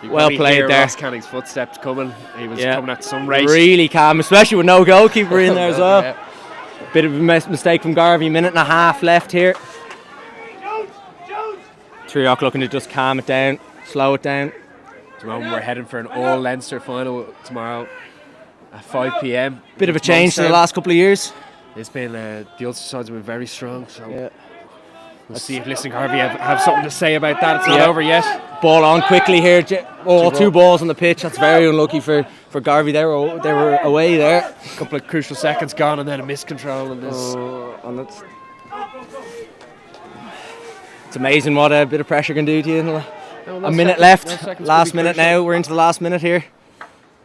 You Well probably played hear there. Ross Canning's footsteps coming. He was coming at some rate. Really calm, especially with no goalkeeper in there as well. Yeah. Bit of a mistake from Garvey. 1.5 minutes left here. Treoch looking to just calm it down, slow it down. At the moment we're heading for an all Leinster final tomorrow at 5 p.m. Bit of a change in the last couple of years. It's been the Ulster sides have been very strong, so Yeah. we'll see if Lisnagarvey have something to say about that. It's not over yet. Ball on quickly here. Two balls on the pitch. That's very unlucky for Garvey. They were away there. A couple of crucial seconds gone, and then a miscontrol and this. It's amazing what a bit of pressure can do to you. No, A minute left. Last minute now. We're into the last minute here.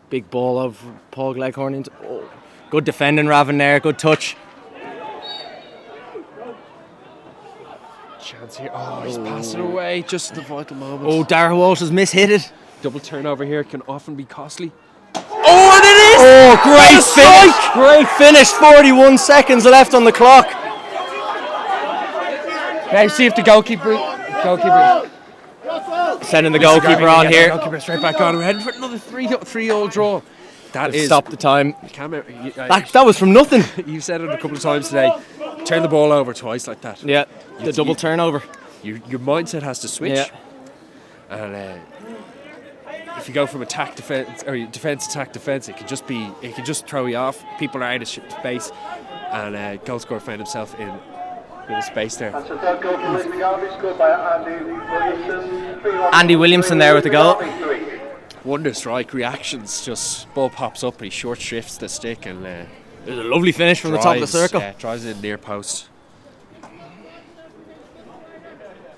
Big ball of Paul Gleghorn into. Oh, good defending, Ravin there. Good touch. Chance here. Oh, he's passing away just at the vital moment. Oh, Darragh Walsh has mishit it. Double turnover here can often be costly. Oh, and it is! Oh, great finish! Great finish. 41 seconds left on the clock. Now see if the goalkeeper Sending the goalkeeper on here. Goalkeeper straight back on. We're heading for another 3-all draw. That is Stop the time. That That was from nothing. you've said it a couple of times today. Turn the ball over twice like that. Yeah, the double turnover. Your mindset has to switch. Yeah. And if you go from attack defense or defense attack defense, it can just throw you off. People are out of space, and goal scorer found himself in a bit of space there. That's the third goal for Lisnagarvey, scored by Andy Williamson. Andy Williamson there with the goal. Wonder strike reactions. Just ball pops up and he short shifts the stick and There's a lovely finish from the top of the circle. Yeah, drives it in near post.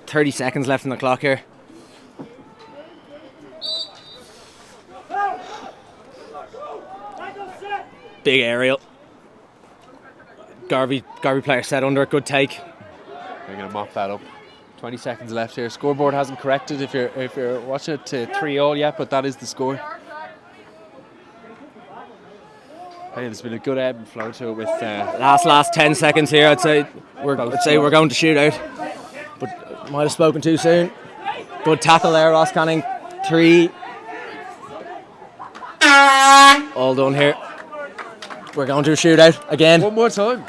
30 seconds left on the clock here. Big aerial. Garvey player set under it. Good take. We're going to mop that up. 20 seconds left here. Scoreboard hasn't corrected if you're watching it to 3-all yet, but that is the score. Hey, there's been a good ebb and flow to it with Last 10 seconds here. I'd say we're going to shootout, but might have spoken too soon. Good tackle there, Ross Canning. 3. All done here. We're going to a shootout again. one more time.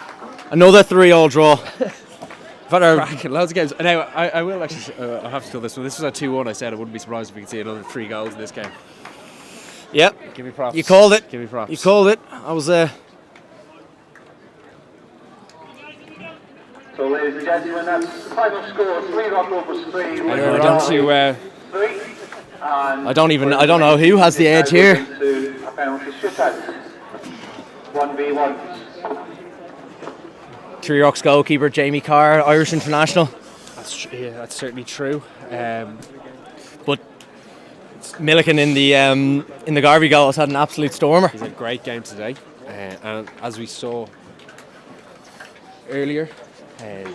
Another 3-all draw. Cracking, loads of games. Now, I will actually, I have to tell this one. This was a 2-1. I said I wouldn't be surprised if we could see another 3 goals in this game. Yep. Give me props. You called it. Give me props. You called it. I was So, ladies and gentlemen, that's the final score: 3 Rovers 3. We're on to 3. I don't know who has the edge here. To a penalty shootout. 1v1. Treoch's goalkeeper Jamie Carr, Irish international. That's certainly true. But Milliken in the Garvey goal has had an absolute stormer. He's had a great game today, and as we saw earlier,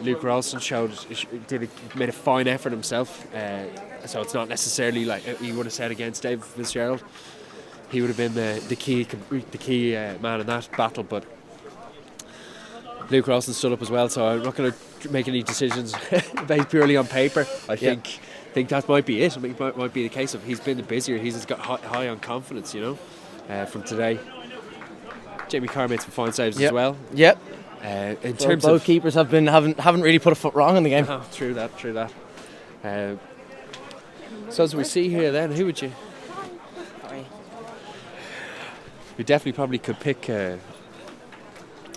Luke Ralston made a fine effort himself. So it's not necessarily like he would have said against David Fitzgerald. He would have been the key man in that battle, but Luke Ralston stood up as well. So I'm not going to make any decisions based purely on paper. I think that might be it. I think it might be the case of he's been the busier. He's got high on confidence, from today. Jamie Carr made some fine saves as well. Yep. In So terms both of keepers haven't really put a foot wrong in the game. Oh, true that. So as we see here, then who would you? We definitely probably could pick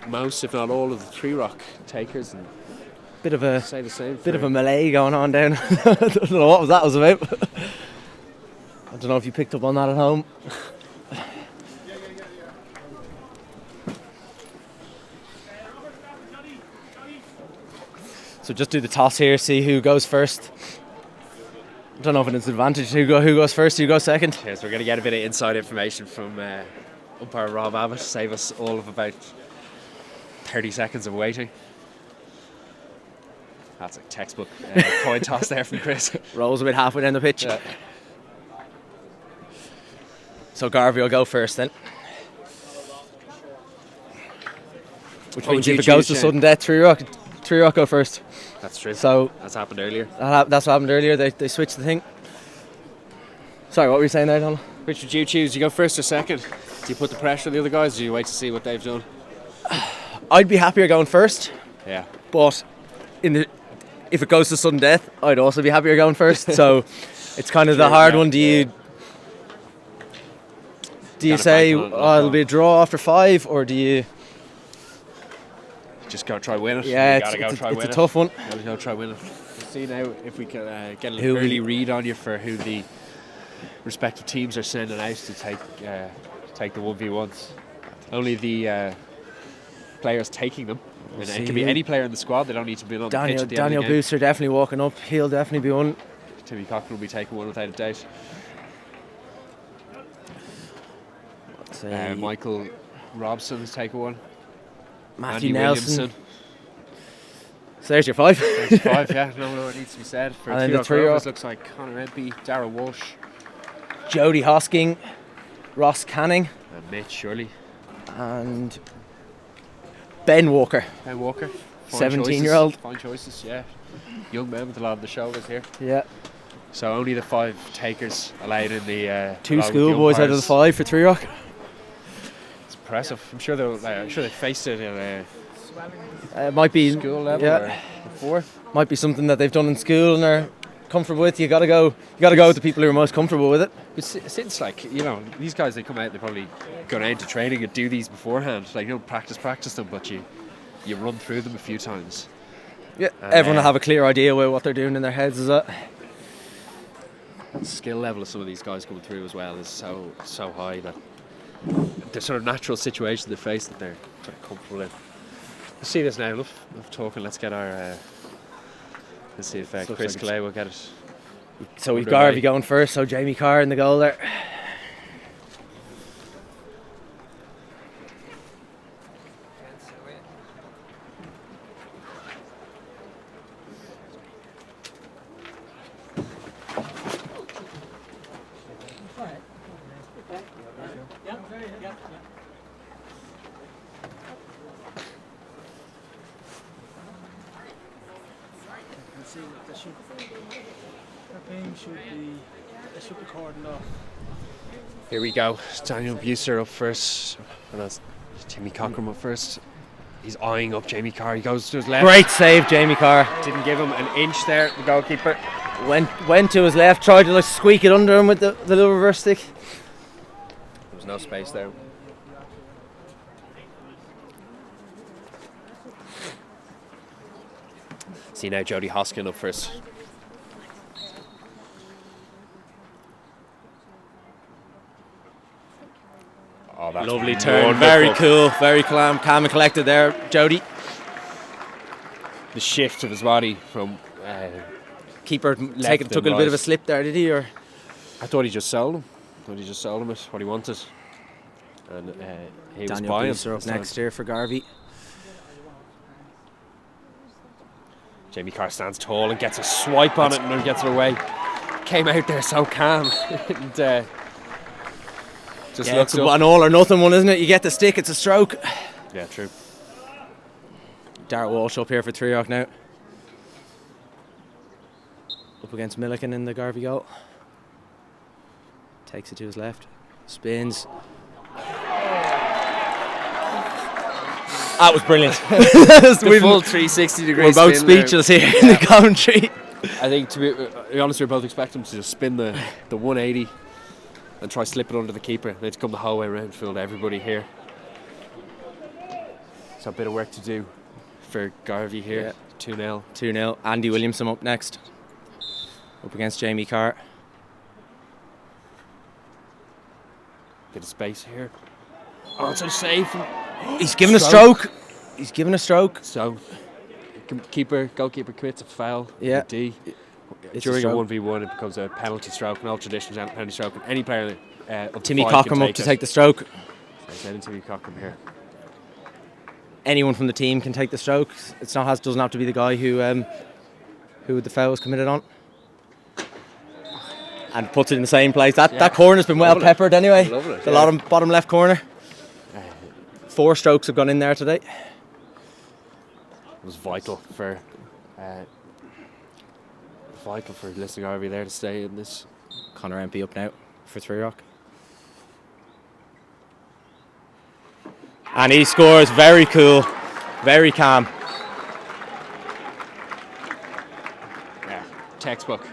most, if not all, of the Three Rock takers and Bit of a say the same. bit of a melee going on down. I don't know what that was about. I don't know if you picked up on that at home. So just do the toss here, see who goes first. I don't know if it's an advantage who goes first, who goes second. Yes, we're going to get a bit of inside information from umpire Rob Abbott, save us all of about 30 seconds of waiting. That's a textbook coin toss there from Chris. Rolls a bit halfway down the pitch. Yeah. So Garvey will go first then. Which What means would you if it goes choose, to Shane? sudden death, Three Rock go first. That's true. So That's happened earlier. that's what happened earlier. They switched the thing. Sorry, what were you saying there, Donald? Which would you choose? You go first or second? Do you put the pressure on the other guys, or do you wait to see what they've done? I'd be happier going first, Yeah. but if it goes to sudden death, I'd also be happier going first. So it's kind of the hard one. Do you say it'll be a draw after 5, or do you? Just go try win it. Yeah, You gotta go try it's win a tough one. Gotta go try win it. We'll see now if we can get an Who early read on you for who the respective teams are sending out to take the 1v1s. Only the players taking them. And it see can be who- any player in the squad. They don't need to be on the pitch at the Daniel end of the game. Booster definitely walking up. He'll definitely be one. Timmy Cochran will be taking one without a doubt. Michael Robson is taking one. Matthew Andy Nelson. Williamson. So there's your 5. There's 5, yeah. No, it needs to be said. For And then Three the Rock trio. Rovers, looks like Conor Empey, Darragh Walsh, Jody Hosking, Ross Canning, and Mitch Shirley. and Ben Walker. Ben Walker. 17-year-old. Fine choices, yeah. Young men with a lot of the shoulders here. Yeah. So only the 5 takers allowed in the 2 along with the schoolboys out of the umpires. 5 for Three Rock. It's impressive. I'm sure they faced it in It might be school level yeah, or before. might be something that they've done in school and are comfortable with. You gotta go with the people who are most comfortable with it. But since these guys, they come out, they probably go down to training and do these beforehand. Like, you don't practice them, but you run through them a few times. Yeah, And, everyone will have a clear idea with what they're doing in their heads. Is that? Skill level of some of these guys coming through as well is so high that the sort of natural situation they face that they're sort of comfortable in. Let's see this now. Enough talking. Let's get our. Let's see if Looks Chris like Clay will get it. So we've Underway. Garvey going first. So Jamie Carr in the goal there. They should be cordoned off. Here we go. Daniel Buser up first. And that's Timmy Cochran up first. He's eyeing up Jamie Carr. He goes to his left. Great save, Jamie Carr. Didn't give him an inch there, the goalkeeper. Went to his left, tried to squeak it under him with the little reverse stick. There was no space there. See now Jody Hoskin up first. Oh, that's Lovely turn, wonderful. very cool, very calm and collected there, Jody. The shift of his body from Keeper took a bit of a slip there, did he? Or I thought he just sold him. It what he wanted. And he was Daniel buying. Booster up next here for Garvey. Jamie Carr stands tall and gets a swipe on it and then gets it away. Came out there so calm. And just Yeah, looks it's up. an all or nothing one, isn't it? You get the stick, it's a stroke. Yeah, true. Darrell Walsh up here for Treoch now. Up against Milliken in the Garvey goal. Takes it to his left. Spins. That was brilliant. The full 360 degree We're both spin there. speechless here in the commentary. I think, to be honest, we're both expecting him to just spin the 180 and try slip it under the keeper. And it's come the whole way around, filled everybody here. So a bit of work to do for Garvey here. 2-0. 2-0. Andy Williamson up next. Up against Jamie Carr. Bit of space here. Oh, it's a save. He's given a stroke. He's given a stroke. So, goalkeeper commits a foul. Yeah. D. It's During a a stroke. 1v1, it becomes a penalty stroke, an old tradition penalty stroke. And any player up to Timmy 5 Cockram can up to take the stroke. Timmy Cockram here. Anyone from the team can take the stroke. Doesn't have to be the guy who the foul was committed on. And puts it in the same place. That corner's been well Lovely. peppered anyway. Lovely, The yeah. bottom left corner. 4 strokes have gone in there today. It was vital for Lisnagarvey there to stay in this. Connor MP up now for Treoch. And he scores. Very cool, very calm. Yeah, textbook.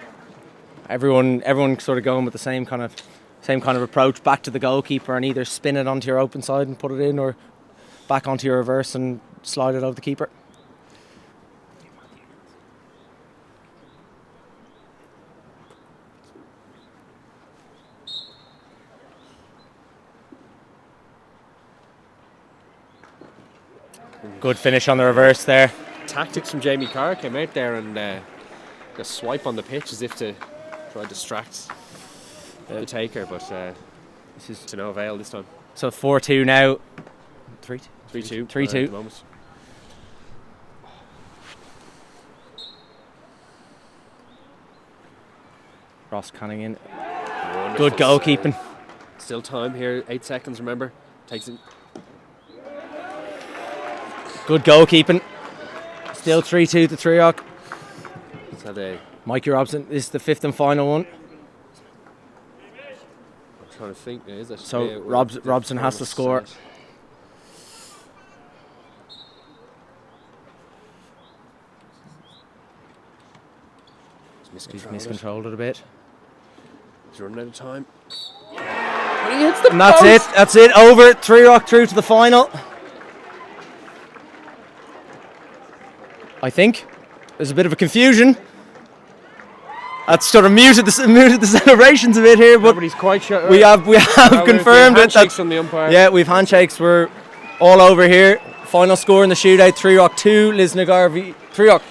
Everyone sort of going with the same kind of approach back to the goalkeeper and either spin it onto your open side and put it in, or back onto your reverse and slide it over the keeper. Good finish on the reverse there. Tactics from Jamie Carr came out there and just swipe on the pitch as if to try to distract the taker, but this is to no avail this time. So 4-2 now. 3-2. 3-2. 3-2. At the moment. Ross Cunningham. Wonderful. Good goalkeeping. Still time here, 8 seconds, remember. Takes it. Good goalkeeping. Still 3-2 to Treoch. So they, Mikey Robson is the 5th and final one. I'm trying to think, is it? So Yeah, well, Robson has to score. He's miscontrolled it a bit. He's running out of time. And that's it, over. Treoch through to the final. I think. There's a bit of a confusion. That's sort of muted the celebrations a bit here, but Nobody's quite sure. we have confirmed it. Handshakes from the umpire. Yeah, we've handshakes. We're all over here. Final score in the shootout: Treoch 2, Lisnagarvey. Treoch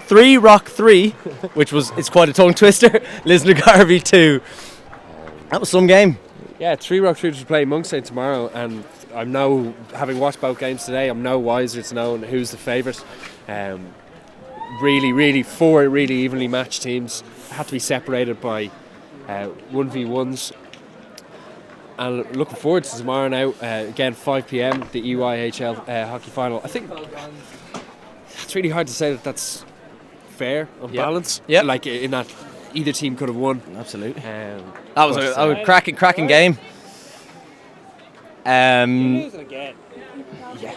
3, Rock 3, which it's quite a tongue twister. Lisnagarvey 2. That was some game. Yeah, 3 Rock Shooters play Monkside tomorrow, and I'm now, having watched both games today, I'm no wiser to know who's the favourite. Really, 4 really evenly matched teams had to be separated by 1v1s. And looking forward to tomorrow now, again 5 p.m, the EYHL hockey final. I think it's really hard to say that that's fair on balance. Yep. Like in that either team could have won. Absolutely. That That was a cracking game. Yeah.